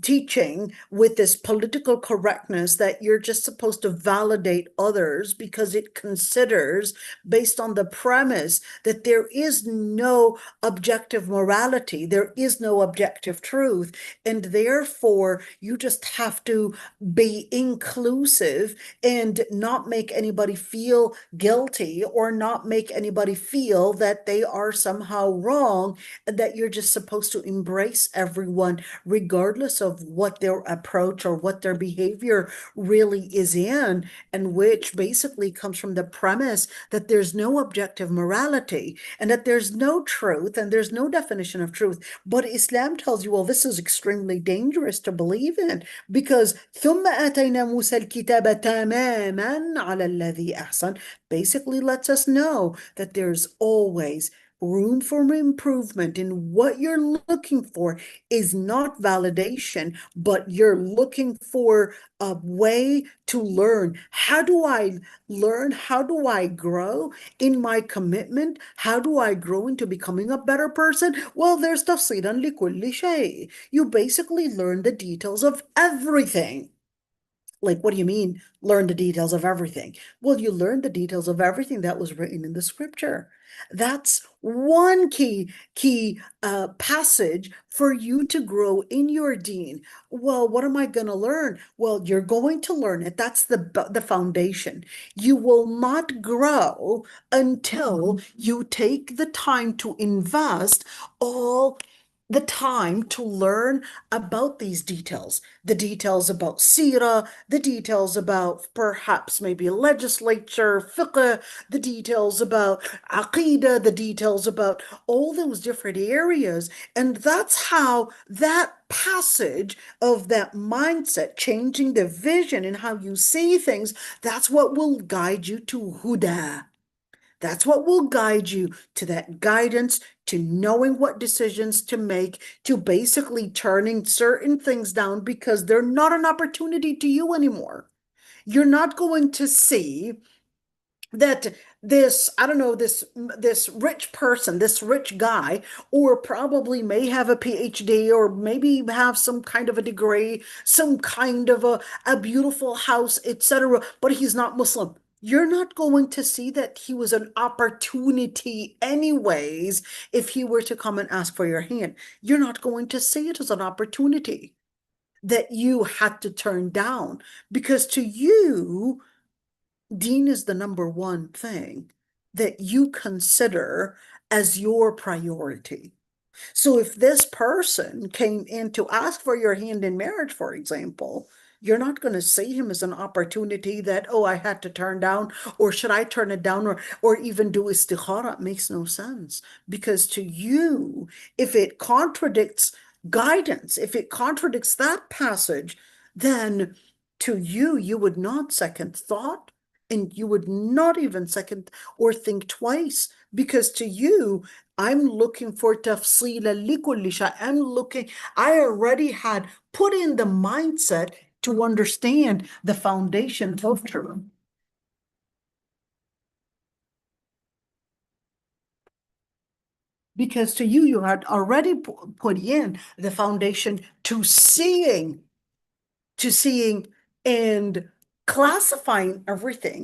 teaching with this political correctness that you're just supposed to validate others because it considers, based on the premise that there is no objective morality, there is no objective truth, and therefore you just have to be inclusive and not make anybody feel guilty or not make anybody feel that they are somehow wrong, and that you're just supposed to embrace everyone regardless of what their approach or what their behavior really is in, and which basically comes from the premise that there's no objective morality and that there's no truth and there's no definition of truth. But Islam tells you, well, this is extremely dangerous to believe in, because ثم آتينا موسى الكتاب تماما على الذي أحسن basically lets us know that there's always room for improvement, in what you're looking for is not validation, but you're looking for a way to learn. How do I learn? How do I grow in my commitment? How do I grow into becoming a better person? Well, there's تفصيلا لكل شيء. You basically learn the details of everything. Like, what do you mean, learn the details of everything? Well, you learn the details of everything that was written in the scripture. That's one key passage for you to grow in your deen. Well, what am I going to learn? Well, you're going to learn it. That's the foundation. You will not grow until you take the time to invest all the time to learn about these details, the details about seerah, the details about perhaps maybe legislature, fiqh, the details about aqidah, the details about all those different areas. And that's how that passage of that mindset, changing the vision and how you see things, that's what will guide you to huda. That's what will guide you to that guidance, to knowing what decisions to make, to basically turning certain things down because they're not an opportunity to you anymore. You're not going to see that this, I don't know, this rich person, this rich guy, or probably may have a PhD or maybe have some kind of a degree, some kind of a beautiful house, etc., but he's not Muslim. You're not going to see that he was an opportunity anyways if he were to come and ask for your hand. You're not going to see it as an opportunity that you had to turn down, because to you, Deen is the number one thing that you consider as your priority. So if this person came in to ask for your hand in marriage, for example, you're not going to see him as an opportunity that, oh, I had to turn down, or should I turn it down, or even do istikhara. It makes no sense, because to you, if it contradicts guidance, if it contradicts that passage, then to you, you would not second thought, and you would not even second or think twice, because to you, I'm looking for tafsila likulli shay. I already had put in the mindset to understand the foundation of truth. because to you, you had already put in the foundation to seeing and classifying everything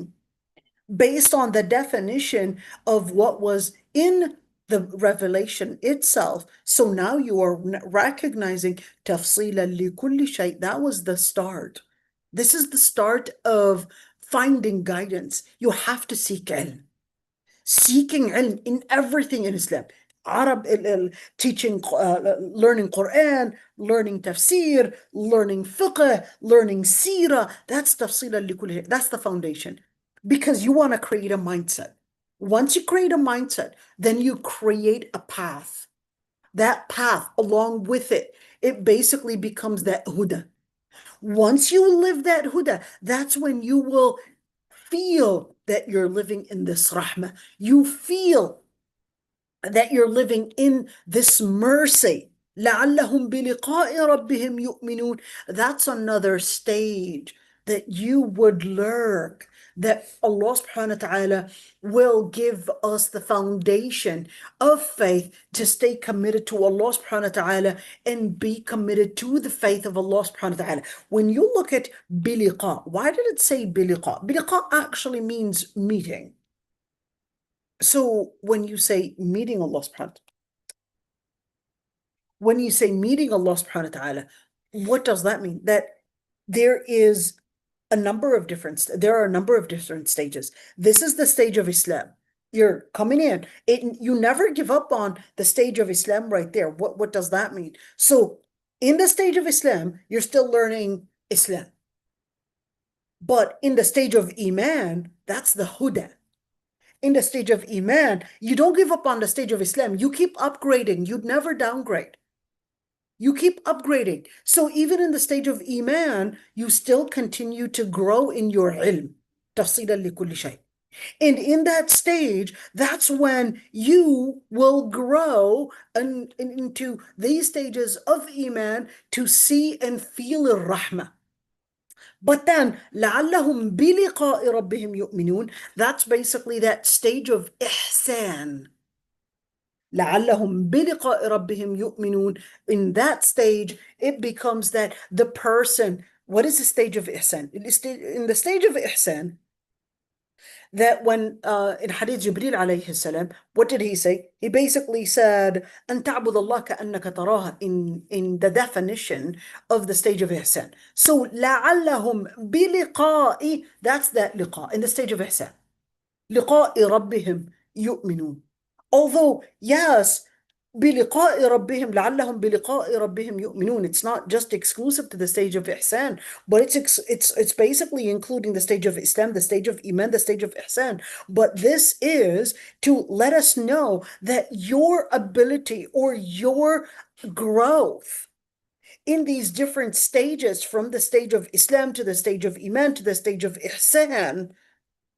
based on the definition of what was in the revelation itself. So now you are recognizing تفصيلا لكل شيء. That was the start. This is the start of finding guidance. You have to seek ilm. Seeking ilm in everything in Islam. Teaching, learning Quran, learning tafsir, learning fiqh, learning seerah. That's tafsilan likulli shay. That's the foundation. Because you want to create a mindset. Once you create a mindset, then you create a path. That path, along with it, it basically becomes that huda. Once you live that huda, that's when you will feel that you're living in this rahmah. You feel that you're living in this mercy. لَعَلَّهُمْ بِلِقَاءِ رَبِّهِمْ يُؤْمِنُونَ. That's another stage that you would lurk, that Allah subhanahu wa ta'ala will give us the foundation of faith to stay committed to Allah subhanahu wa ta'ala and be committed to the faith of Allah subhanahu wa ta'ala. When you look at biliqa, why did it say biliqa? Biliqa actually means meeting. So when you say meeting Allah subhanahu wa ta'ala, when you say meeting Allah subhanahu wa ta'ala, what does that mean? That there is there are a number of different stages. This is the stage of Islam. You're coming in. You never give up on the stage of Islam right there. What does that mean? So in the stage of Islam, you're still learning Islam. But in the stage of Iman, that's the Huda. In the stage of Iman, you don't give up on the stage of Islam. You keep upgrading. You'd never downgrade. You keep upgrading. So even in the stage of Iman, you still continue to grow in your ilm. تفصيلا لكل شيء. And in that stage, that's when you will grow into these stages of Iman to see and feel al-Rahmah. But then, لَعَلَّهُمْ بِلِقَاءِ رَبِّهِمْ يُؤْمِنُونَ. That's basically that stage of ihsan. لَعَلَّهُمْ بِلِقَاءِ رَبِّهِمْ يُؤْمِنُونَ. In that stage, it becomes that the person, what is the stage of ihsan? In the stage of ihsan, that when in Hadith Jibreel عليه السلام, what did he say? He basically said, أن تعبد الله كأنك تراها, in the definition of the stage of ihsan. So لعلهم بلقاء, that's that liqa, in the stage of ihsan. لقاء ربهم يؤمنون. Although, yes, بلقاء ربهم لعلهم بلقاء ربهم يؤمنون. It's not just exclusive to the stage of ihsan, but it's basically including the stage of Islam, the stage of Iman, the stage of ihsan. But this is to let us know that your ability or your growth in these different stages, from the stage of Islam to the stage of Iman to the stage of ihsan,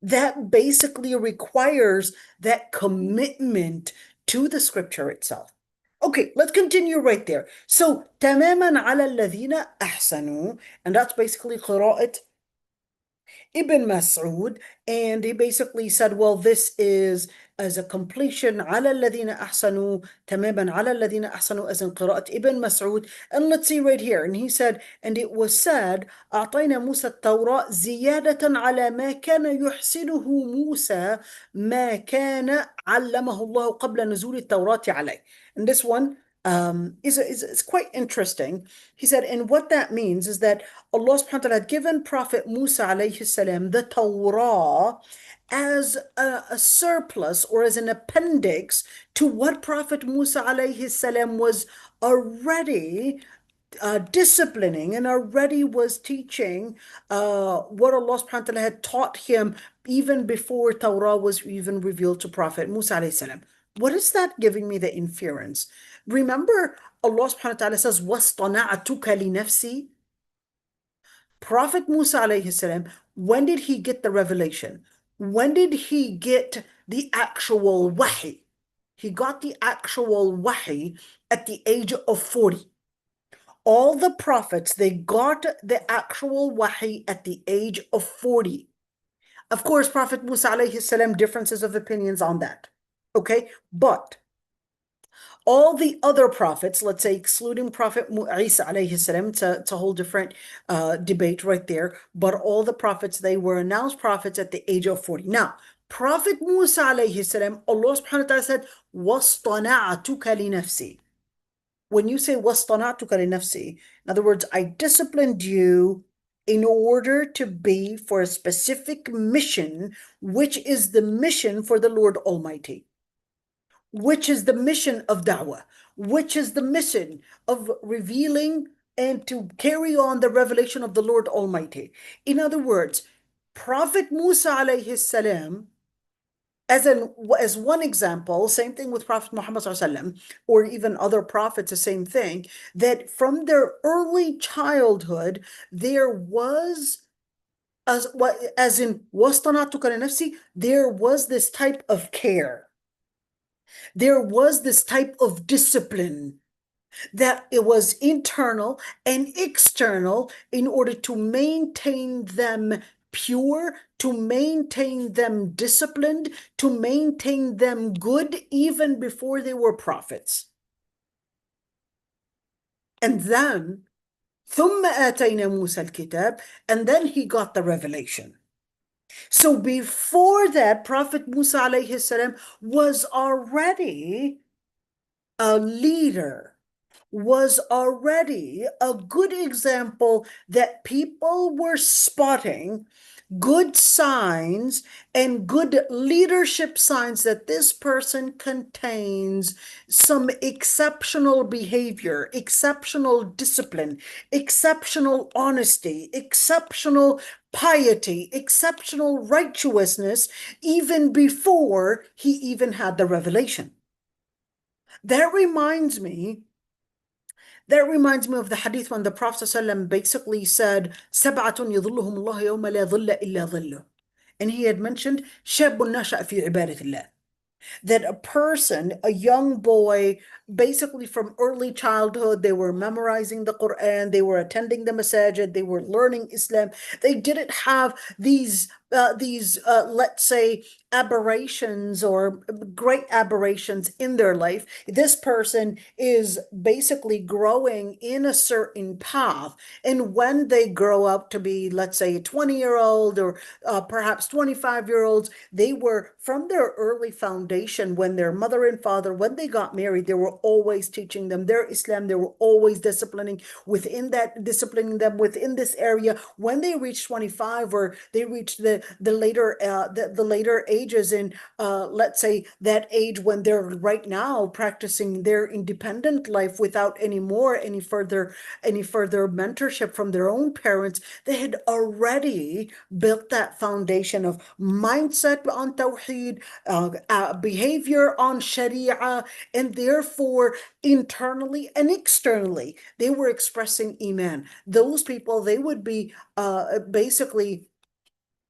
that basically requires that commitment to the scripture itself. Okay, let's continue right there. So, تماما على الذين أحسنوا, and that's basically قراءة Ibn Mas'ud, and he basically said, well, this is as a completion على الذين أحسنوا, تماما على الذين أحسنوا, as in قراءة Ibn Mas'ud. And let's see right here, and he said, and it was said, أعطينا موسى التوراة زيادة على ما كان يحسنه موسى ما كان علمه الله قبل نزول التوراة عليه. And this one is quite interesting. He said, and what that means is that Allah subhanahu wa ta'ala had given Prophet Musa alayhi salam the Torah as a surplus or as an appendix to what Prophet Musa alayhi salam was already disciplining and already was teaching what Allah subhanahu wa ta'ala had taught him even before Torah was even revealed to Prophet Musa alayhi salam. What is that giving me the inference? Remember, Allah subhanahu wa ta'ala says, وَاصْطَنَعْتُكَ لِنَفْسِي. Prophet Musa alayhi salam, when did he get the revelation? When did he get the actual wahi? He got the actual wahi at the age of 40. All the prophets, they got the actual wahi at the age of 40. Of course, Prophet Musa alayhi salam, differences of opinions on that. Okay, but All the other prophets, let's say excluding Prophet Isa alayhi salam, it's a whole different debate right there, but all the prophets, they were announced prophets at the age of 40. Now, Prophet Musa alayhi salam, Allah subhanahu wa ta'ala said, وَاصْطَنَعْتُكَ لِنَفْسِي. When you say وَاصْطَنَعْتُكَ لِنَفْسِي, in other words, I disciplined you in order to be for a specific mission, which is the mission for the Lord Almighty, which is the mission of da'wah, which is the mission of revealing and to carry on the revelation of the Lord Almighty. In other words, Prophet Musa alayhi salam, as one example, same thing with Prophet Muhammad sallam, or even other prophets, the same thing, that from their early childhood, there was, as in wastanatuka li nafsi, there was this type of care. There was this type of discipline that it was internal and external in order to maintain them pure, to maintain them disciplined, to maintain them good even before they were prophets. And then ثم آتينا موسى الكتاب, and then he got the revelation. So before that, Prophet Musa alayhi salam was already a leader, was already a good example that people were spotting good signs and good leadership signs that this person contains some exceptional behavior, exceptional discipline, exceptional honesty, exceptional piety, exceptional righteousness, even before he even had the revelation. That reminds me of the hadith when the Prophet ﷺ basically said, سَبْعَةٌ يَظِلُّهُمُ اللَّهُ يَوْمَ لَا ظِلَّ إِلَّا ظِلُّهُ. And he had mentioned شَابٌ نَشَأَ فِي عِبَادَةِ اللَّهِ. That a person, a young boy, basically from early childhood, they were memorizing the Quran, they were attending the masajid, they were learning Islam. They didn't have these let's say, aberrations or great aberrations in their life. This person is basically growing in a certain path. And when they grow up to be, let's say, a 20-year-old or perhaps 25-year-olds, they were from their early foundation, when their mother and father, when they got married, they were always teaching them their Islam. They were always disciplining them within this area. When they reached 25, or they reached the later ages, in let's say that age when they're right now practicing their independent life without any further mentorship from their own parents, they had already built that foundation of mindset on Tawheed, behavior on Sharia, and therefore internally and externally they were expressing Iman. Those people, they would be basically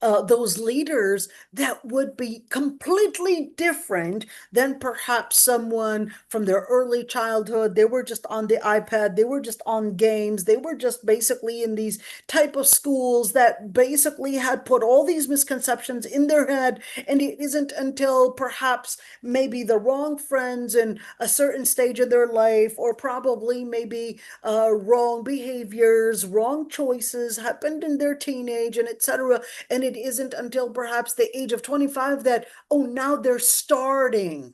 those leaders that would be completely different than perhaps someone from their early childhood. They were just on the iPad, they were just on games, they were just basically in these type of schools that basically had put all these misconceptions in their head. And it isn't until perhaps maybe the wrong friends in a certain stage of their life, or probably maybe wrong behaviors, wrong choices happened in their teenage, and etc. And it isn't until perhaps the age of 25 that, oh, now they're starting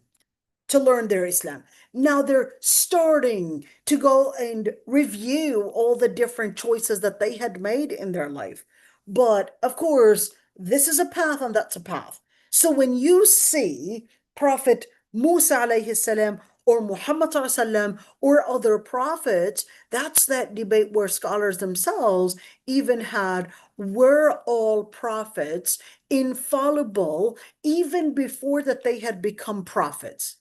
to learn their Islam. Now they're starting to go and review all the different choices that they had made in their life. But of course, this is a path and that's a path. So when you see Prophet Musa alayhi salam or Muhammad sallam or other prophets, that's that debate where scholars themselves even had, were all prophets infallible even before that they had become prophets?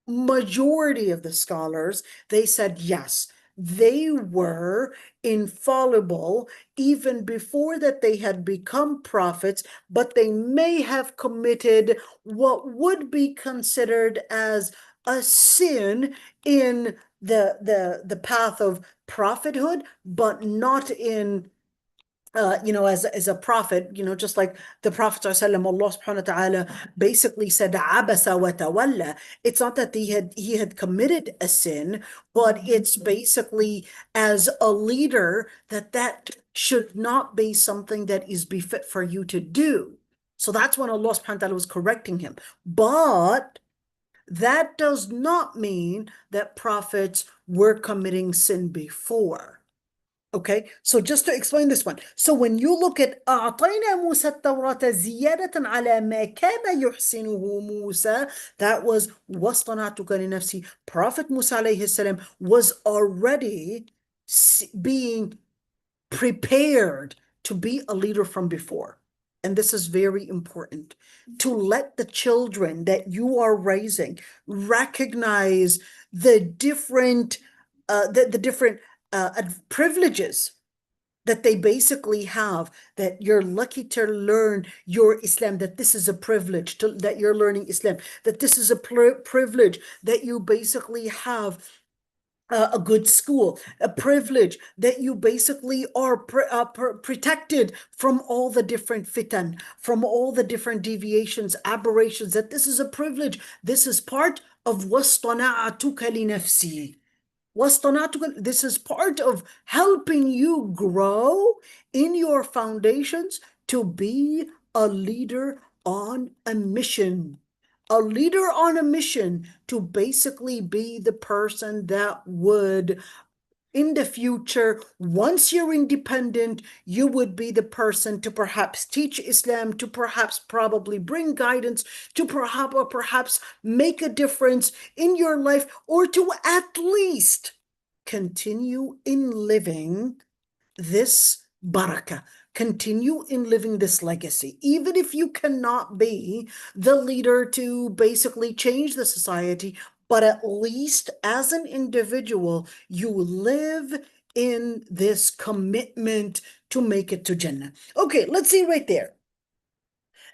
Majority of the scholars, they said yes, they were infallible even before that they had become prophets, but they may have committed what would be considered as a sin in the path of prophethood, but not in as a prophet, just like the Prophet ﷺ, Allah subhanahu wa ta'ala basically said, Abasa wa tawalla. It's not that he had committed a sin, but it's basically as a leader that should not be something that is befit for you to do. So that's when Allah subhanahu wa ta'ala was correcting him. But that does not mean that prophets were committing sin before. Okay, so just to explain this one. So when you look at أعطينا موسى التوراة زيادة على ما كان يحسنه موسى, that was واصطنعتك لنفسي. Prophet Musa alayhi salam was already being prepared to be a leader from before. And this is very important to let the children that you are raising recognize the different privileges that they basically have, that you're lucky to learn your Islam, that this is a privilege that you're learning Islam, that this is a privilege that you basically have a good school, a privilege that you basically are protected from all the different fitan, from all the different deviations, aberrations, that this is a privilege. This is part of وَاصْطَنَعْتُكَ لِنَفْسِي. This is part of helping you grow in your foundations to be a leader on a mission. A leader on a mission to basically be the person that would, in the future, once you're independent, you would be the person to perhaps teach Islam, to perhaps probably bring guidance, to perhaps make a difference in your life, or to at least continue in living this barakah, continue in living this legacy, even if you cannot be the leader to basically change the society, but at least as an individual, you live in this commitment to make it to Jannah. Okay, let's see right there.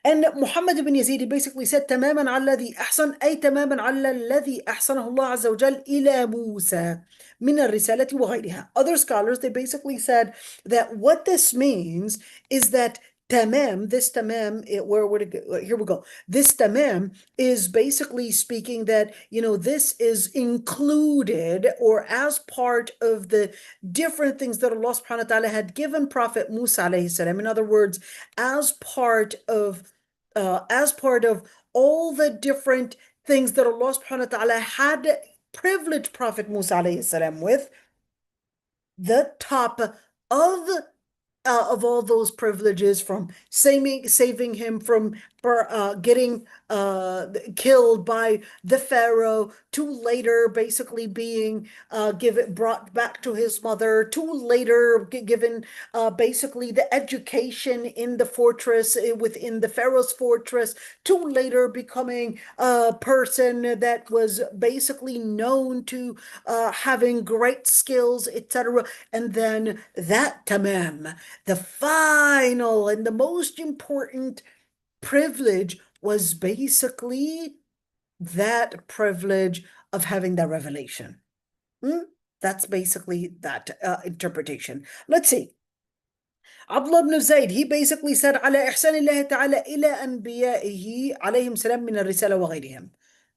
And Muhammad ibn Yazid basically said تماما على الذي أحسن أي تماما على الذي أحسنه الله عز وجل إلى موسى من الرسالة وغيرها. Other scholars, they basically said that what this means is that tamam, this tamam, where would it go? Here we go. This tamam is basically speaking that, this is included or as part of the different things that Allah subhanahu wa ta'ala had given Prophet Musa alayhi salam. In other words, as part of all the different things that Allah subhanahu wa ta'ala had privileged Prophet Musa alayhi salam with, the top of all those privileges, from saving him from getting killed by the Pharaoh, to later basically being brought back to his mother, to later given basically the education in the fortress, within the Pharaoh's fortress, to later becoming a person that was basically known to having great skills, etc. And then that tamam, the final and the most important privilege, was basically that privilege of having that revelation. That's basically that interpretation. Let's see. Abdullah ibn Zayd, he basically said على إحسان الله تعالى إلى أنبيائه عليهم السلام من الرسالة وغيرهم.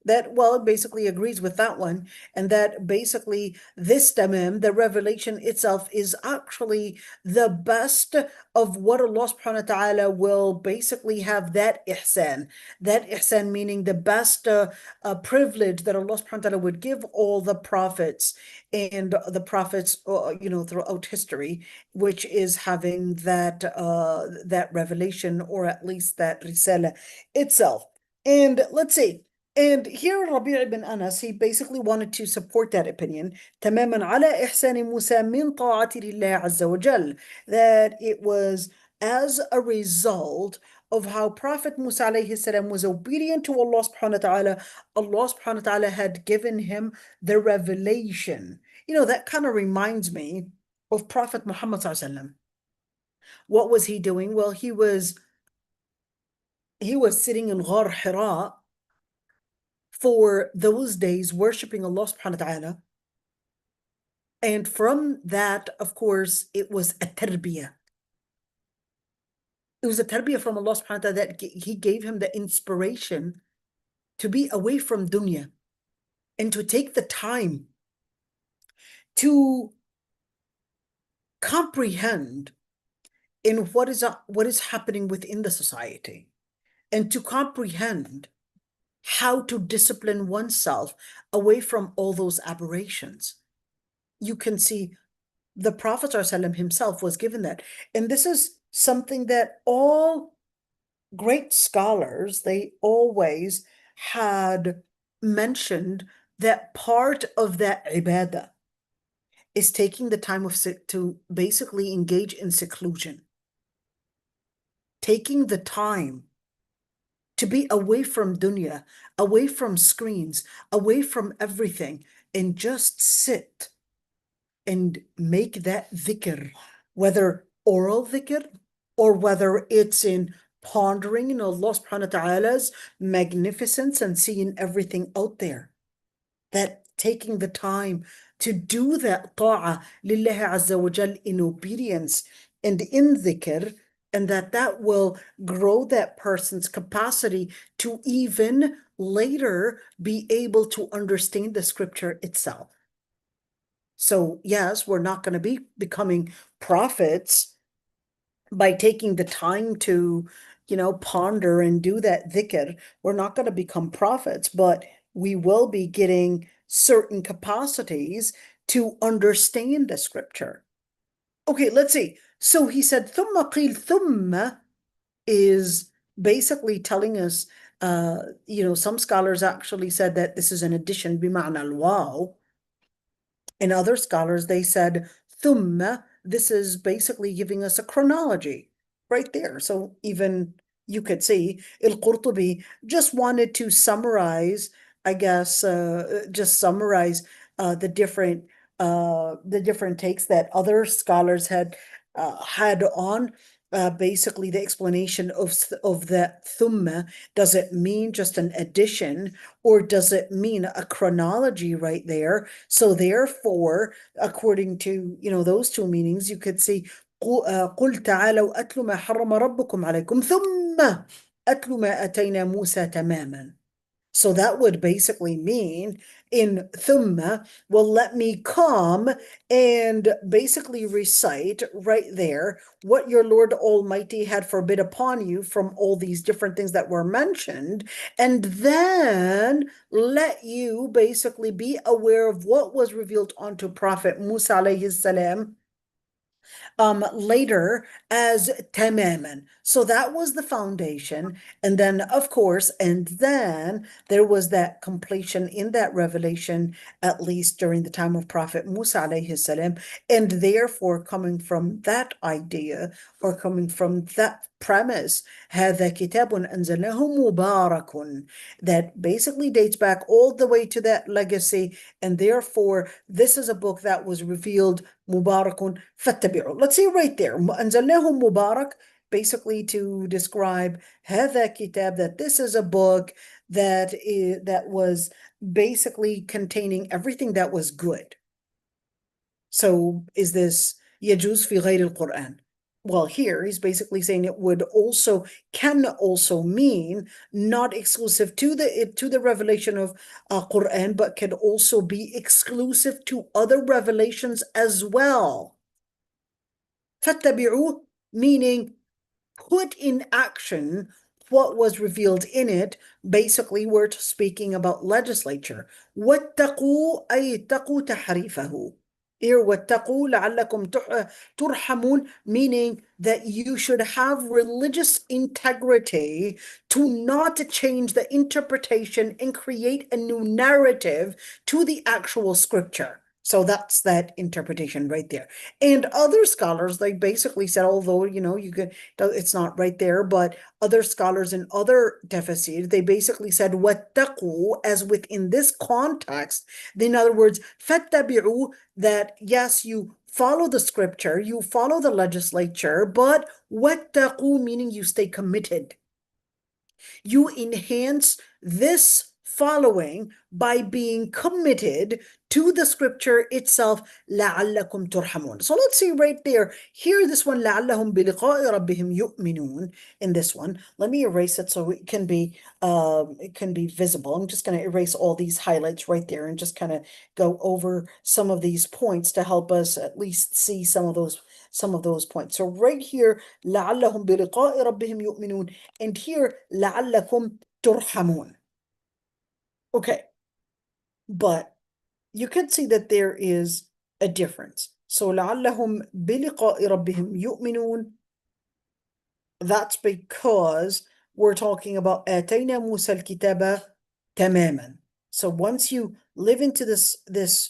That, well, it basically agrees with that one, and that basically this tamam, the revelation itself, is actually the best of what Allah subhanahu wa ta'ala will basically have, that ihsan meaning the best privilege that Allah subhanahu wa ta'ala would give all the prophets and the prophets throughout history, which is having that revelation, or at least that risala itself. And let's see. And here Rabi' ibn Anas, he basically wanted to support that opinion. تماما على إحسان موسى من طاعة لله عز وجل. That it was as a result of how Prophet Musa alayhi salam was obedient to Allah subhanahu wa ta'ala. Allah subhanahu wa ta'ala had given him the revelation. That kind of reminds me of Prophet Muhammad sallallahu alaihi wasallam. What was he doing? Well, he was sitting in Ghar Hira for those days, worshiping Allah subhanahu wa ta'ala. And from that, of course, it was a tarbiyah. It was a tarbiyah from Allah subhanahu wa ta'ala that He gave him the inspiration to be away from dunya and to take the time to comprehend in what is happening within the society, and to comprehend how to discipline oneself away from all those aberrations. You can see the Prophet ﷺ himself was given that. And this is something that all great scholars, they always had mentioned, that part of that ibadah is taking the time to basically engage in seclusion, taking the time to be away from dunya, away from screens, away from everything, and just sit and make that dhikr, whether oral dhikr or whether it's in pondering in Allah subhanahu wa ta'ala's magnificence and seeing everything out there. That taking the time to do that ta'ah lillahi azza wa jal in obedience and in dhikr, and that will grow that person's capacity to even later be able to understand the scripture itself. So yes, we're not going to be becoming prophets by taking the time to, ponder and do that dhikr. We're not going to become prophets, but we will be getting certain capacities to understand the scripture. Okay, let's see. So he said, ثُمَّ قِيل, ثُمَّ is basically telling us, some scholars actually said that this is an addition, بمعنى الواو. And other scholars, they said, ثُمَّ, this is basically giving us a chronology right there. So even you could see, al-Qurtubi just wanted to summarize, I guess, just summarize the different takes that other scholars had on basically the explanation of that thumma. Does it mean just an addition, or does it mean a chronology right there? So therefore, according to those two meanings, you could see قل تعالوا أتل ما حرم ربكم عليكم ثم أتل ما أتينا موسى تماما. So that would basically mean in thumma, well, let me come and basically recite right there what your Lord Almighty had forbid upon you from all these different things that were mentioned, and then let you basically be aware of what was revealed onto Prophet Musa alayhi salam later as tamaman. So that was the foundation. And then, of course, there was that completion in that revelation, at least during the time of Prophet Musa alayhi salam. And therefore, coming from that idea, or coming from that premise, هذا كتاب أنزلناه مبارك, that basically dates back all the way to that legacy, and therefore this is a book that was revealed mubarakun fattabi'u. Let's see right there, أنزلناه mubarak, basically to describe هذا كتاب, that this is a book that was basically containing everything that was good. So is this يجوز في غير القرآن? Well, here he's basically saying it can also mean not exclusive to the revelation of Quran, but can also be exclusive to other revelations as well. فَاتَّبِعُوا, meaning put in action what was revealed in it. Basically, we're speaking about legislature. وَاتَّقُوا أي اتَّقُوا تَحْرِيفَهُ. Here, وَاتَّقُوا لَعَلَّكُمْ تُرْحَمُونَ, meaning that you should have religious integrity to not change the interpretation and create a new narrative to the actual scripture. So that's that interpretation right there. And other scholars, they basically said, although, it's not right there, but other scholars in other tafsir, they basically said, وَاتَّقُوا, as within this context. In other words, فَاتَّبِعُوا, that yes, you follow the scripture, you follow the legislature, but وَاتَّقُوا, meaning you stay committed. You enhance this following by being committed to the scripture itself. لعلكم ترحمون. So let's see right there. Here, this one, لعلهم بلقاء ربهم يؤمنون. In this one, let me erase it so it can be visible. I'm just going to erase all these highlights right there and just kind of go over some of these points to help us at least see some of those points. So right here, لعلهم بلقاء ربهم يؤمنون, and here لعلكم ترحمون. Okay, but you can see that there is a difference. So لعلهم بلقاء ربهم يؤمنون, that's because we're talking about آتينا موسى الكتاب تماما. So once you live into this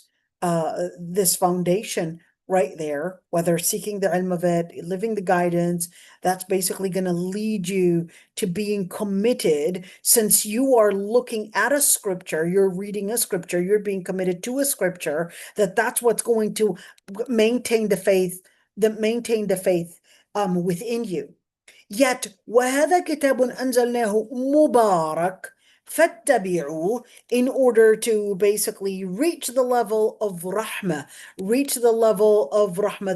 foundation right there, whether seeking the ilm of it, living the guidance, that's basically going to lead you to being committed. Since you are looking at a scripture, you're reading a scripture, you're being committed to a scripture, that's what's going to maintain the faith, within you. Yet وهذا كتاب أنزلناه مبارك فاتبعوه, in order to basically reach the level of rahmah,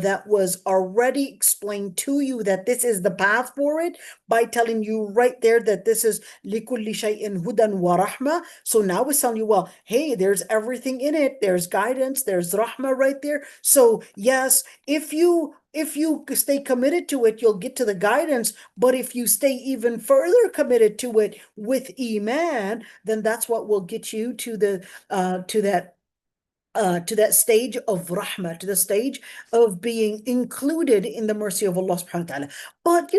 that was already explained to you, that this is the path for it, by telling you right there that this is لكل شيء هدى ورحمة. So now it's telling you, well, hey, there's everything in it, there's guidance, there's rahmah right there. So yes, if you stay committed to it, you'll get to the guidance. But if you stay even further committed to it with iman, then that's what will get you to that stage of rahmah, to the stage of being included in the mercy of Allah subhanahu wa ta'ala. But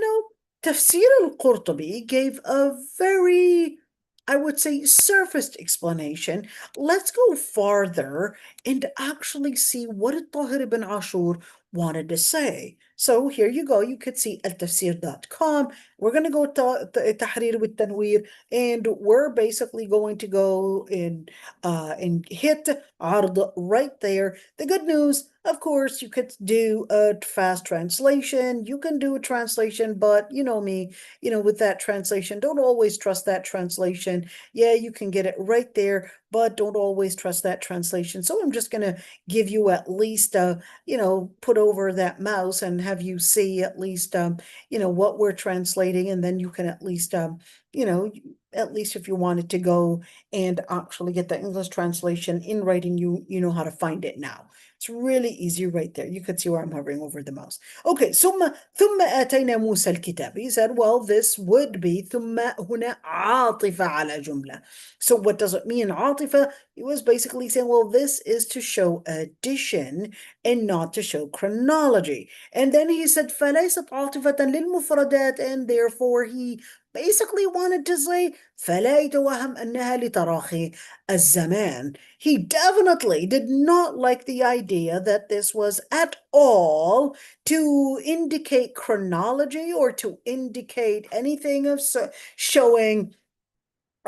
Tafseer al-Qurtubi gave a very, I would say, surfaced explanation. Let's go farther and actually see what al-Tahir ibn Ashur wanted to say. So here you go. You could see altafsir.com. We're going to go to Tahrir with Tanweer, and we're basically going to go and hit Ard right there. The good news, of course, you could do a fast translation. You can do a translation, but you know me, with that translation, don't always trust that translation. Yeah, you can get it right there, but don't always trust that translation. So I'm just going to give you at least put over that mouse and have you see at least what we're translating, and then you can at least at least if you wanted to go and actually get the English translation in writing, you know how to find it now. It's really easy right there. You could see where I'm hovering over the mouse. Okay, ثم آتينا موسى الكتاب. He said, well, this would be ثم هنا عاطفة على جملة. So what does it mean, عاطفة? He was basically saying, well, this is to show addition and not to show chronology. And then he said, فليست عاطفة للمفردات, and therefore he basically wanted to say فلا يتوهم أنها لتراخي الزمان. He definitely did not like the idea that this was at all to indicate chronology or to indicate anything of showing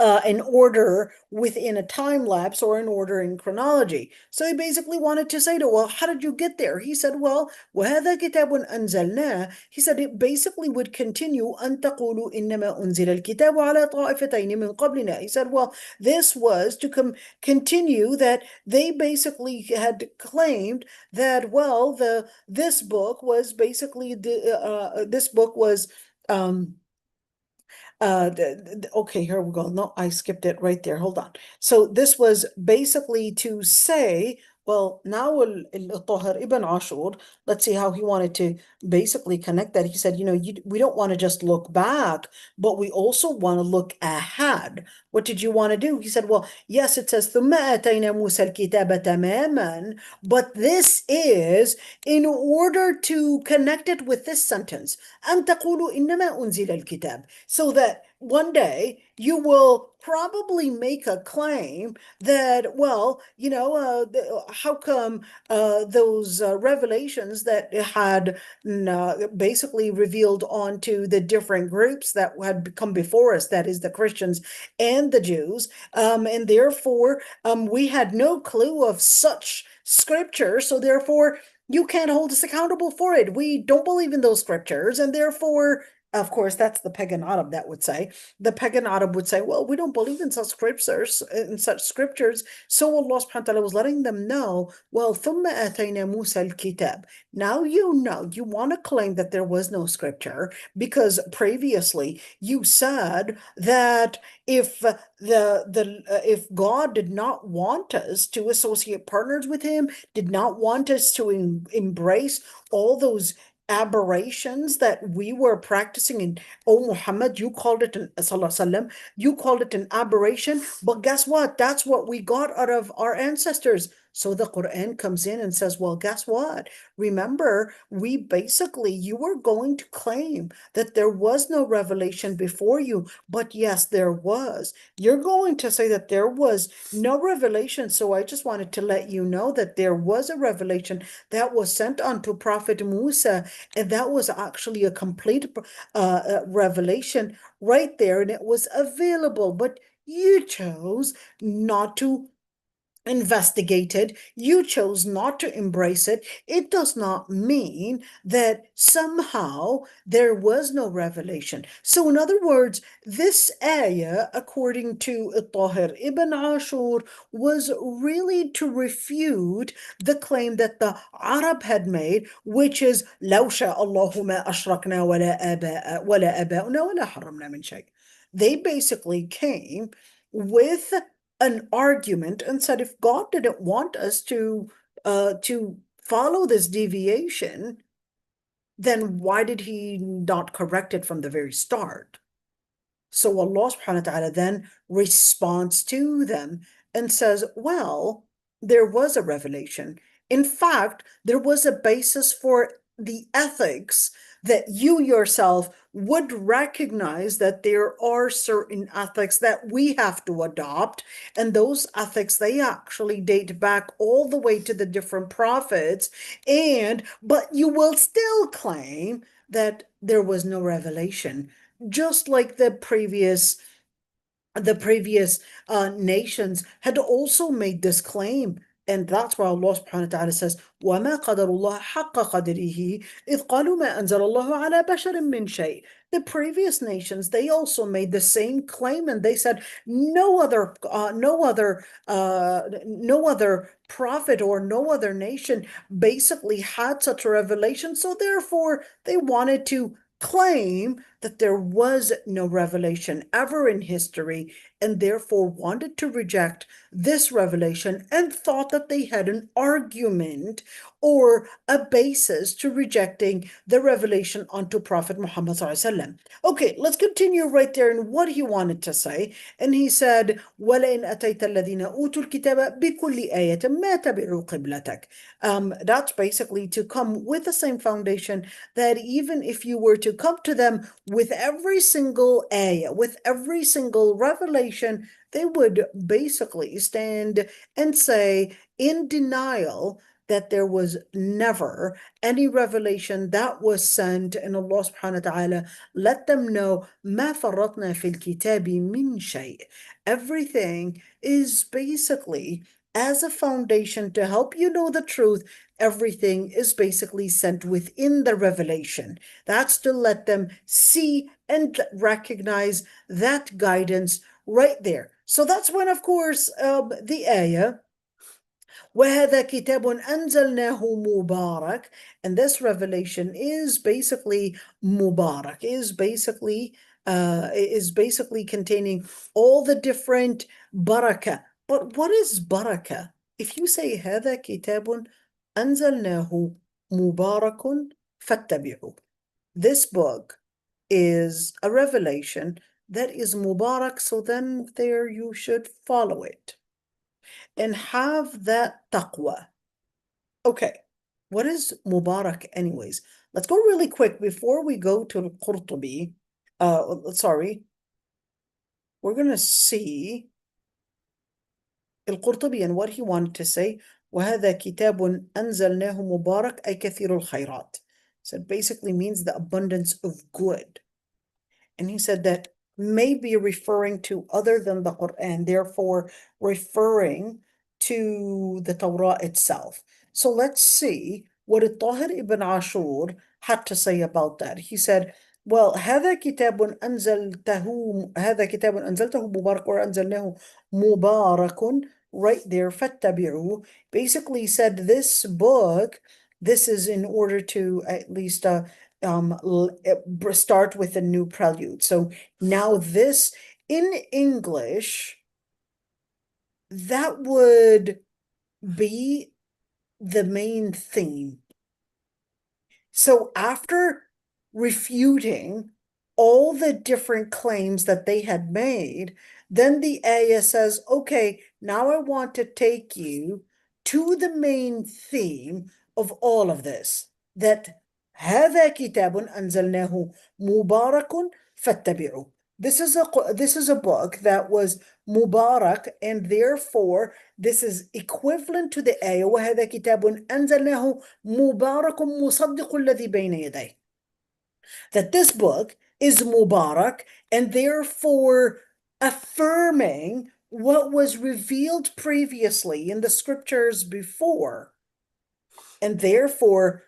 an order within a time lapse or an order in chronology. So he basically wanted to say to, well, how did you get there? He said, well, وهذا كتاب أنزلناه. He said it basically would continue أن تقولوا إنما أنزل الكتاب على طائفتين من قبلنا. He said, well, this was to continue that they basically had claimed that, well, this book was basically okay, here we go. No, I skipped it right there. Hold on. So this was basically to say, well, now al-Tahir ibn Ashur, let's see how he wanted to basically connect that. He said, we don't want to just look back, but we also want to look ahead. What did you want to do? He said, well, yes, it says ثم آتينا موسى الكتاب تماما, but this is in order to connect it with this sentence. أن تقولوا إنما أنزل الكتاب. So that one day you will probably make a claim that, well, how come those revelations that had basically revealed onto the different groups that had come before us, that is the Christians and the Jews, and therefore we had no clue of such scripture, so therefore you can't hold us accountable for it. We don't believe in those scriptures, and therefore Of course, that's the pagan Arab that would say. The pagan Arab would say, well, we don't believe in such scriptures. So Allah subhanahu wa ta'ala was letting them know, well, ثُمَّ آتَيْنَا مُوسَى الْكِتَابِ. Now you know, you want to claim that there was no scripture because previously you said that if God did not want us to associate partners with him, did not want us to embrace all those aberrations that we were practicing in, oh Muhammad, you called it an Sallallahu Alaihi Wasallam, you called it an aberration, but guess what? That's what we got out of our ancestors. So the Quran comes in and says, well, guess what? Remember, you were going to claim that there was no revelation before you, but yes, there was. You're going to say that there was no revelation. So I just wanted to let you know that there was a revelation that was sent unto Prophet Musa, and that was actually a complete revelation right there, and it was available, but you chose not to investigated, you chose not to embrace it. It does not mean that somehow there was no revelation. So in other words, this ayah, according to Tahir ibn Ashur, was really to refute the claim that the Arab had made, which is لو شاء الله ما أشركنا ولا آباؤنا ولا حرمنا من شيء. They basically came with an argument and said, if God didn't want us to follow this deviation, then why did he not correct it from the very start? So Allah subhanahu wa ta'ala then responds to them and says, well, there was a revelation. In fact, there was a basis for the ethics that you yourself would recognize that there are certain ethics that we have to adopt. And those ethics, they actually date back all the way to the different prophets. But you will still claim that there was no revelation, just like the previous nations had also made this claim. And that's why Allah subhanahu wa ta'ala says, وَمَا قَدَرُ اللَّهَ حَقَّ قَدْرِهِ إِذْ قَالُوا مَا أَنزَلَ اللَّهُ عَلَى بَشَرٍ مِّن شَيْءٍ. The previous nations, they also made the same claim, and they said no other prophet or no other nation basically had such a revelation. So therefore, they wanted to claim that there was no revelation ever in history, and therefore wanted to reject this revelation and thought that they had an argument or a basis to rejecting the revelation unto Prophet Muhammad Sallallahu Alaihi Wasallam. Okay, let's continue right there in what he wanted to say. And he said, وَلَئِنْ أَتَيْتَ الَّذِينَ أُوتُوا الْكِتَابَ بِكُلِّ آيَةٍ مَا تَبِعُوا قِبْلَتَكَ. That's basically to come with the same foundation, that even if you were to come to them with every single ayah, with every single revelation, they would basically stand and say in denial that there was never any revelation that was sent. And Allah subhanahu wa ta'ala let them know, ما فرطنا في الكتاب من شيء. Everything is basically as a foundation to help you know the truth. Everything is basically sent within the revelation. That's to let them see and recognize that guidance right there. So that's when, of course, the ayah, وَهَذَا كِتَابٌ أَنزَلْنَاهُ مُبَارَكٌ, and this revelation is basically Mubarak, is basically containing all the different barakah. But what is barakah? If you say هَذَا كِتَابٌ أَنزَلْنَاهُ مُبَارَكٌ فَاتَّبِعُوا, this book is a revelation that is Mubarak, so then there you should follow it and have that taqwa. Okay, what is Mubarak anyways? Let's go really quick before we go to Al-Qurtubi. Sorry, we're going to see Al-Qurtubi and what he wanted to say. وَهَذَا كِتَابٌ أَنزَلْنَاهُ مُبَارَكٌ أي كَثِيرُ الْخَيْرَاتِ. So it basically means the abundance of good. And he said that may be referring to other than the Quran, therefore referring to the Torah itself. So let's see what Tahir ibn Ashur had to say about that. He said, well, هذا كتاب أنزلته مبارك or أنزلناه مبارك right there فاتبعوه basically said this book, this is in order to at least start with a new prelude. So now this in English, that would be the main theme. So after refuting all the different claims that they had made, then the ayah says, okay, now I want to take you to the main theme of all of this, that هذا كتاب أنزلناه مبارك فاتبعوه. This is a book that was Mubarak, and therefore this is equivalent to the ayah وهذا كتاب أنزلناه مبارك مصدق الذي بين يديه. That this book is Mubarak and therefore affirming what was revealed previously in the scriptures before. And therefore,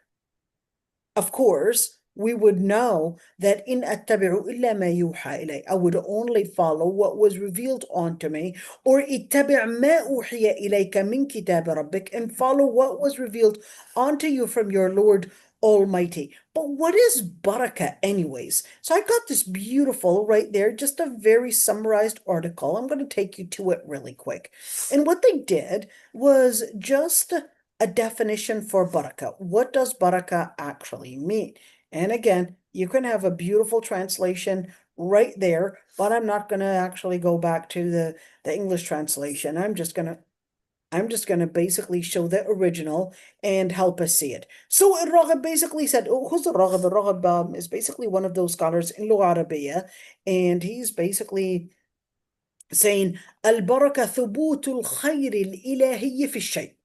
of course, we would know that in attabi'u illa ma yuha ilay. I would only follow what was revealed onto me, or ittabi' ma uhiya ilayka min kitab rabbik, and follow what was revealed onto you from your Lord Almighty. But what is barakah anyways? So I got this beautiful right there, just a very summarized article. I'm going to take you to it really quick. And what they did was just a definition for barakah. What does barakah actually mean? And again, you can have a beautiful translation right there, but I'm not going to actually go back to the English translation. I'm just gonna basically show the original and help us see it. So Al-Raghib basically said, oh, who's Al-Raghib? Al-Raghib is basically one of those scholars in Lugha Arabiya, and he's basically saying البركة ثبوت الخير الإلهي في الشيء.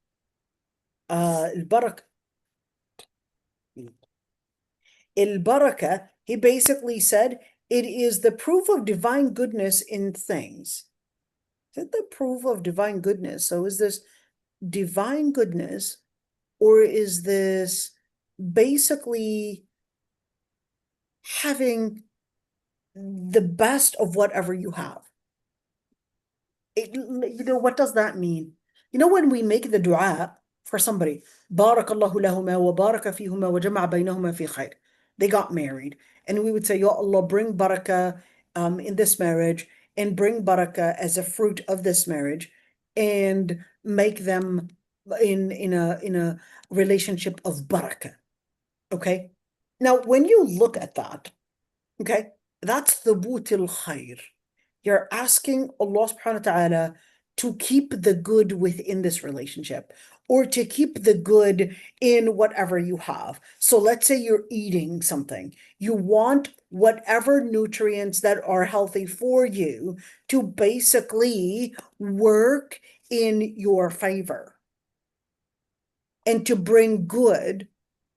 البركة, he basically said, it is the proof of divine goodness in things. Is it the proof of divine goodness? So is this divine goodness, or is this basically having the best of whatever you have? What does that mean? When we make the dua for somebody, بارك الله لهما وبارك فيهما وجمع بينهما في خير. They got married, and we would say, Ya Allah, bring barakah in this marriage, and bring barakah as a fruit of this marriage, and make them in a relationship of barakah. Okay? Now, when you look at that, okay, that's thubut al-khair. You're asking Allah subhanahu wa ta'ala to keep the good within this relationship, or to keep the good in whatever you have. So let's say you're eating something. You want whatever nutrients that are healthy for you to basically work in your favor and to bring good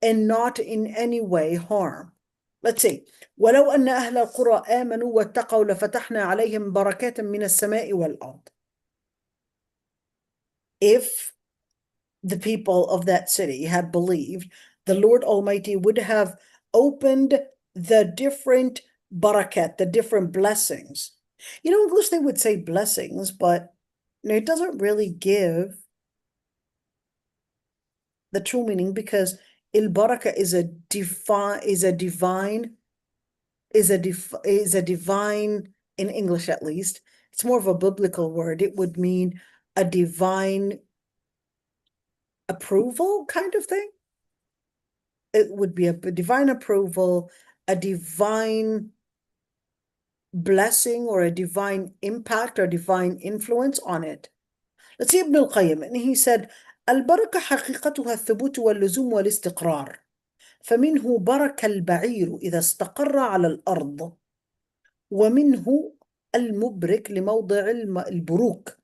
and not in any way harm. Let's see. ولو أن أهل القرى آمنوا واتقوا لفتحنا عليهم بركات من السماء والأرض. If the people of that city had believed, the Lord Almighty would have opened the different barakat, the different blessings. In English they would say blessings, but it doesn't really give the true meaning, because il-baraka is a divine, in English at least. It's more of a biblical word. It would mean a divine approval kind of thing. It would be a divine approval, a divine blessing, or a divine impact or divine influence on it. Let's see Ibn al-Qayyim, and he said, البركة حقيقتها الثبوت واللزوم والاستقرار، فمنه برك البعير إذا استقر على الأرض، ومنه المبرك لموضع البروك.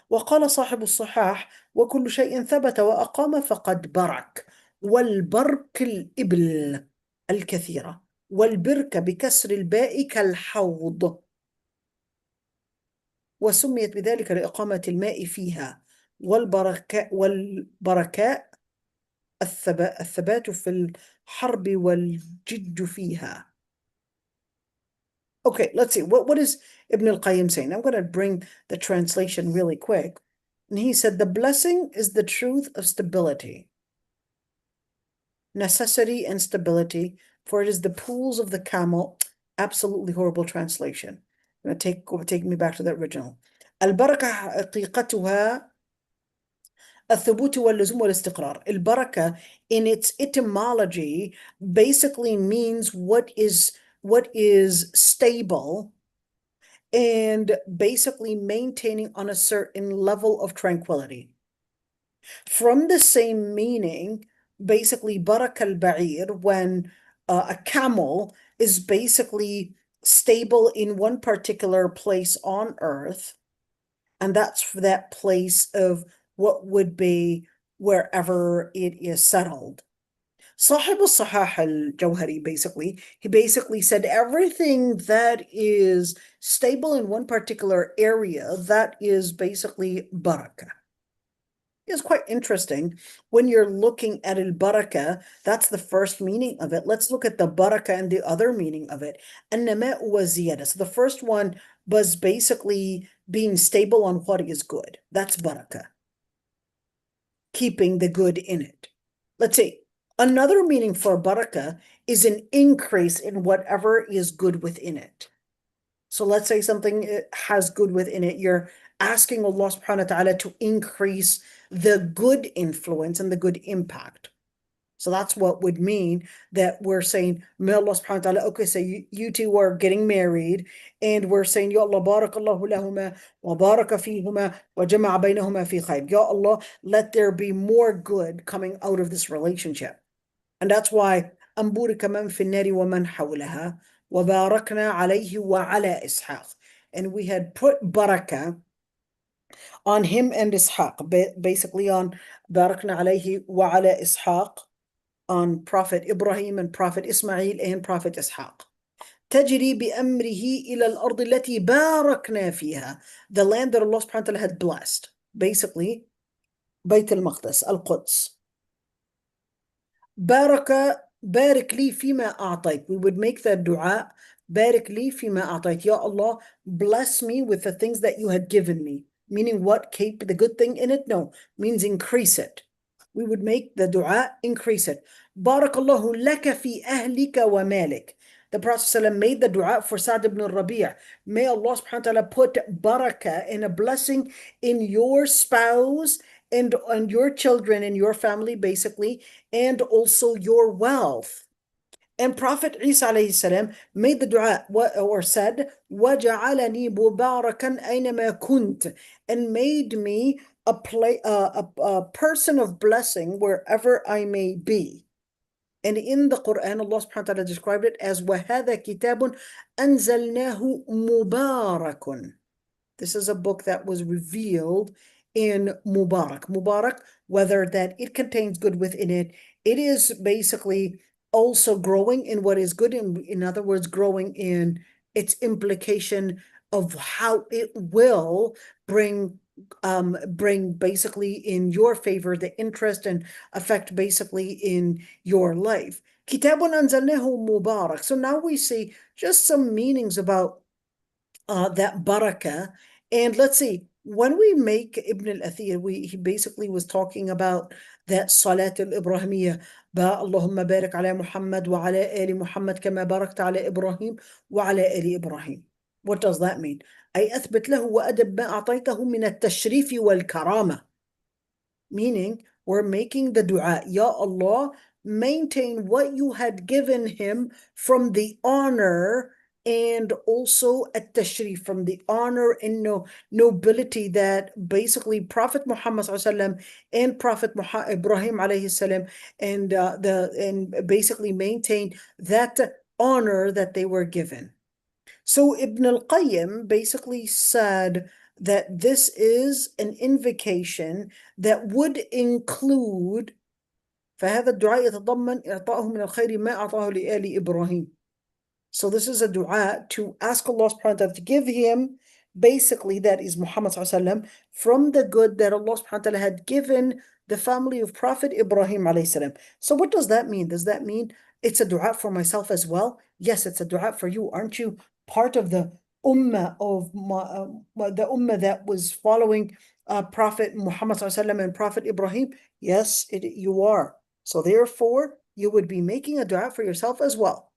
وقال صاحب الصحاح: وكل شيء ثبت وأقام فقد برك. والبرك الإبل الكثيرة، والبركة بكسر الباء كالحوض، وسميت بذلك لإقامة الماء فيها. والبركاء الثبات في الحرب والجد فيها. Okay, let's see. What is Ibn al-Qayyim saying? I'm going to bring the translation really quick. And he said, the blessing is the truth of stability, necessity and stability, for it is the pools of the camel. Absolutely horrible translation. I'm going to take me back to the original. البركة حقيقتها الثبوت واللزوم والاستقرار. البركة in its etymology basically means what is stable and basically maintaining on a certain level of tranquility. From the same meaning, basically baraka al-ba'ir, when a camel is basically stable in one particular place on earth, and that's for that place of what would be wherever it is settled. Sahib al-Sahah al-Jawhari, he basically said everything that is stable in one particular area, that is basically barakah. It's quite interesting when you're looking at al-barakah, that's the first meaning of it. Let's look at the barakah and the other meaning of it. An-nama wa ziyada. So the first one was basically being stable on what is good. That's barakah. Keeping the good in it. Let's see. Another meaning for barakah is an increase in whatever is good within it. So let's say something has good within it. You're asking Allah subhanahu wa ta'ala to increase the good influence and the good impact. So that's what would mean that we're saying, may Allah subhanahu wa ta'ala, okay, so you two are getting married, and we're saying, Ya Allah, barakallahu lahuma, wa baraka fihuma, wa jama'a baynahuma fi khayr. Ya Allah, let there be more good coming out of this relationship. And that's why أنبورك من في النار ومن حولها وباركنا عليه وعلى إسحاق. And we had put barakah on him and Ishaq, basically on باركنا عليه وعلى إسحاق, on Prophet Ibrahim and Prophet Ismail and Prophet Ishaq. تجري بأمره إلى الأرض التي باركنا فيها, the land that Allah subhanahu wa ta'ala had blessed. Basically, بيت المقدس, القدس. بارك لي فيما أعطيت. We would make the dua, بارك لي فيما أعطيت. Ya Allah, bless me with the things that you had given me. Meaning what? Keep the good thing in it? No, means increase it. We would make the dua, increase it. Barakallahu laka fi ahlika wa malik. The Prophet ﷺ made the dua for Sa'd ibn Rabi'. May Allah subhanahu wa ta'ala put barakah and a blessing in your spouse and your children and your family, basically, and also your wealth. And Prophet Isa alayhi salam made the dua or said, وَجَعَلَنِي مُبَارَكًا أَيْنَمَا كُنْتَ, and made me a person of blessing wherever I may be. And in the Quran, Allah subhanahu wa ta'ala described it as وَهَذَا كِتَابٌ أَنزَلْنَاهُ مُبَارَكٌ. This is a book that was revealed in Mubarak. Mubarak, whether that it contains good within it, it is basically also growing in what is good, in other words, growing in its implication of how it will bring basically in your favor the interest and effect basically in your life. Kitabun anzalnahu mubarak. So now we see just some meanings about that barakah. And let's see, when we make Ibn al-Athir, he basically was talking about that Salat al-Ibrahimiyya, Allahumma barik ala Muhammad wa ala ali Muhammad kama barakta ala Ibrahim wa ala ali Ibrahim. What does that mean? أي أثبت له وأدب ما أعطيته من التشريف والكرامة. Meaning, we're making the dua, Ya Allah, maintain what you had given him from the honor and also at-tashrif, from the honor and nobility that basically Prophet Muhammad ﷺ and Prophet Ibrahim alayhi salam and basically maintain that honor that they were given. So Ibn al-Qayyim basically said that this is an invocation that would include فهذا الدعاء يتضمن إعطائه من الخير ما أعطاه لآل إبراهيم. So this is a dua to ask Allah subhanahu wa ta'ala to give him basically that is Muhammad sallallahu alaihi wasallam, from the good that Allah subhanahu wa ta'ala had given the family of Prophet Ibrahim alayhi salam. So what does that mean? Does that mean it's a dua for myself as well? Yes, it's a dua for you. Aren't you part of the ummah of the ummah that was following Prophet Muhammad sallallahu alaihi wasallam and Prophet Ibrahim? Yes, you are. So therefore, you would be making a dua for yourself as well.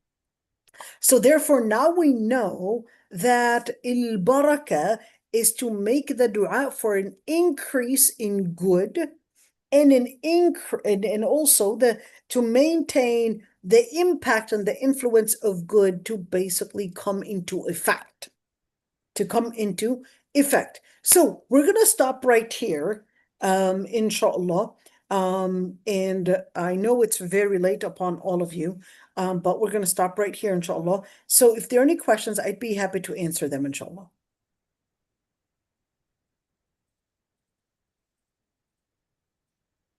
So therefore, now we know that al-baraka is to make the dua for an increase in good and an increase, and also to maintain the impact and the influence of good to basically come into effect. To come into effect. So we're gonna stop right here, inshallah. And I know it's very late upon all of you, but we're gonna stop right here, inshallah. So if there are any questions, I'd be happy to answer them, inshallah.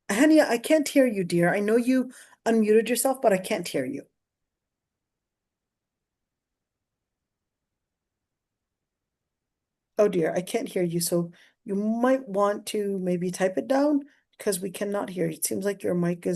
Hania, I can't hear you, dear. I know you unmuted yourself, but I can't hear you. Oh dear, I can't hear you. So you might want to maybe type it down because we cannot hear you. It seems like your mic is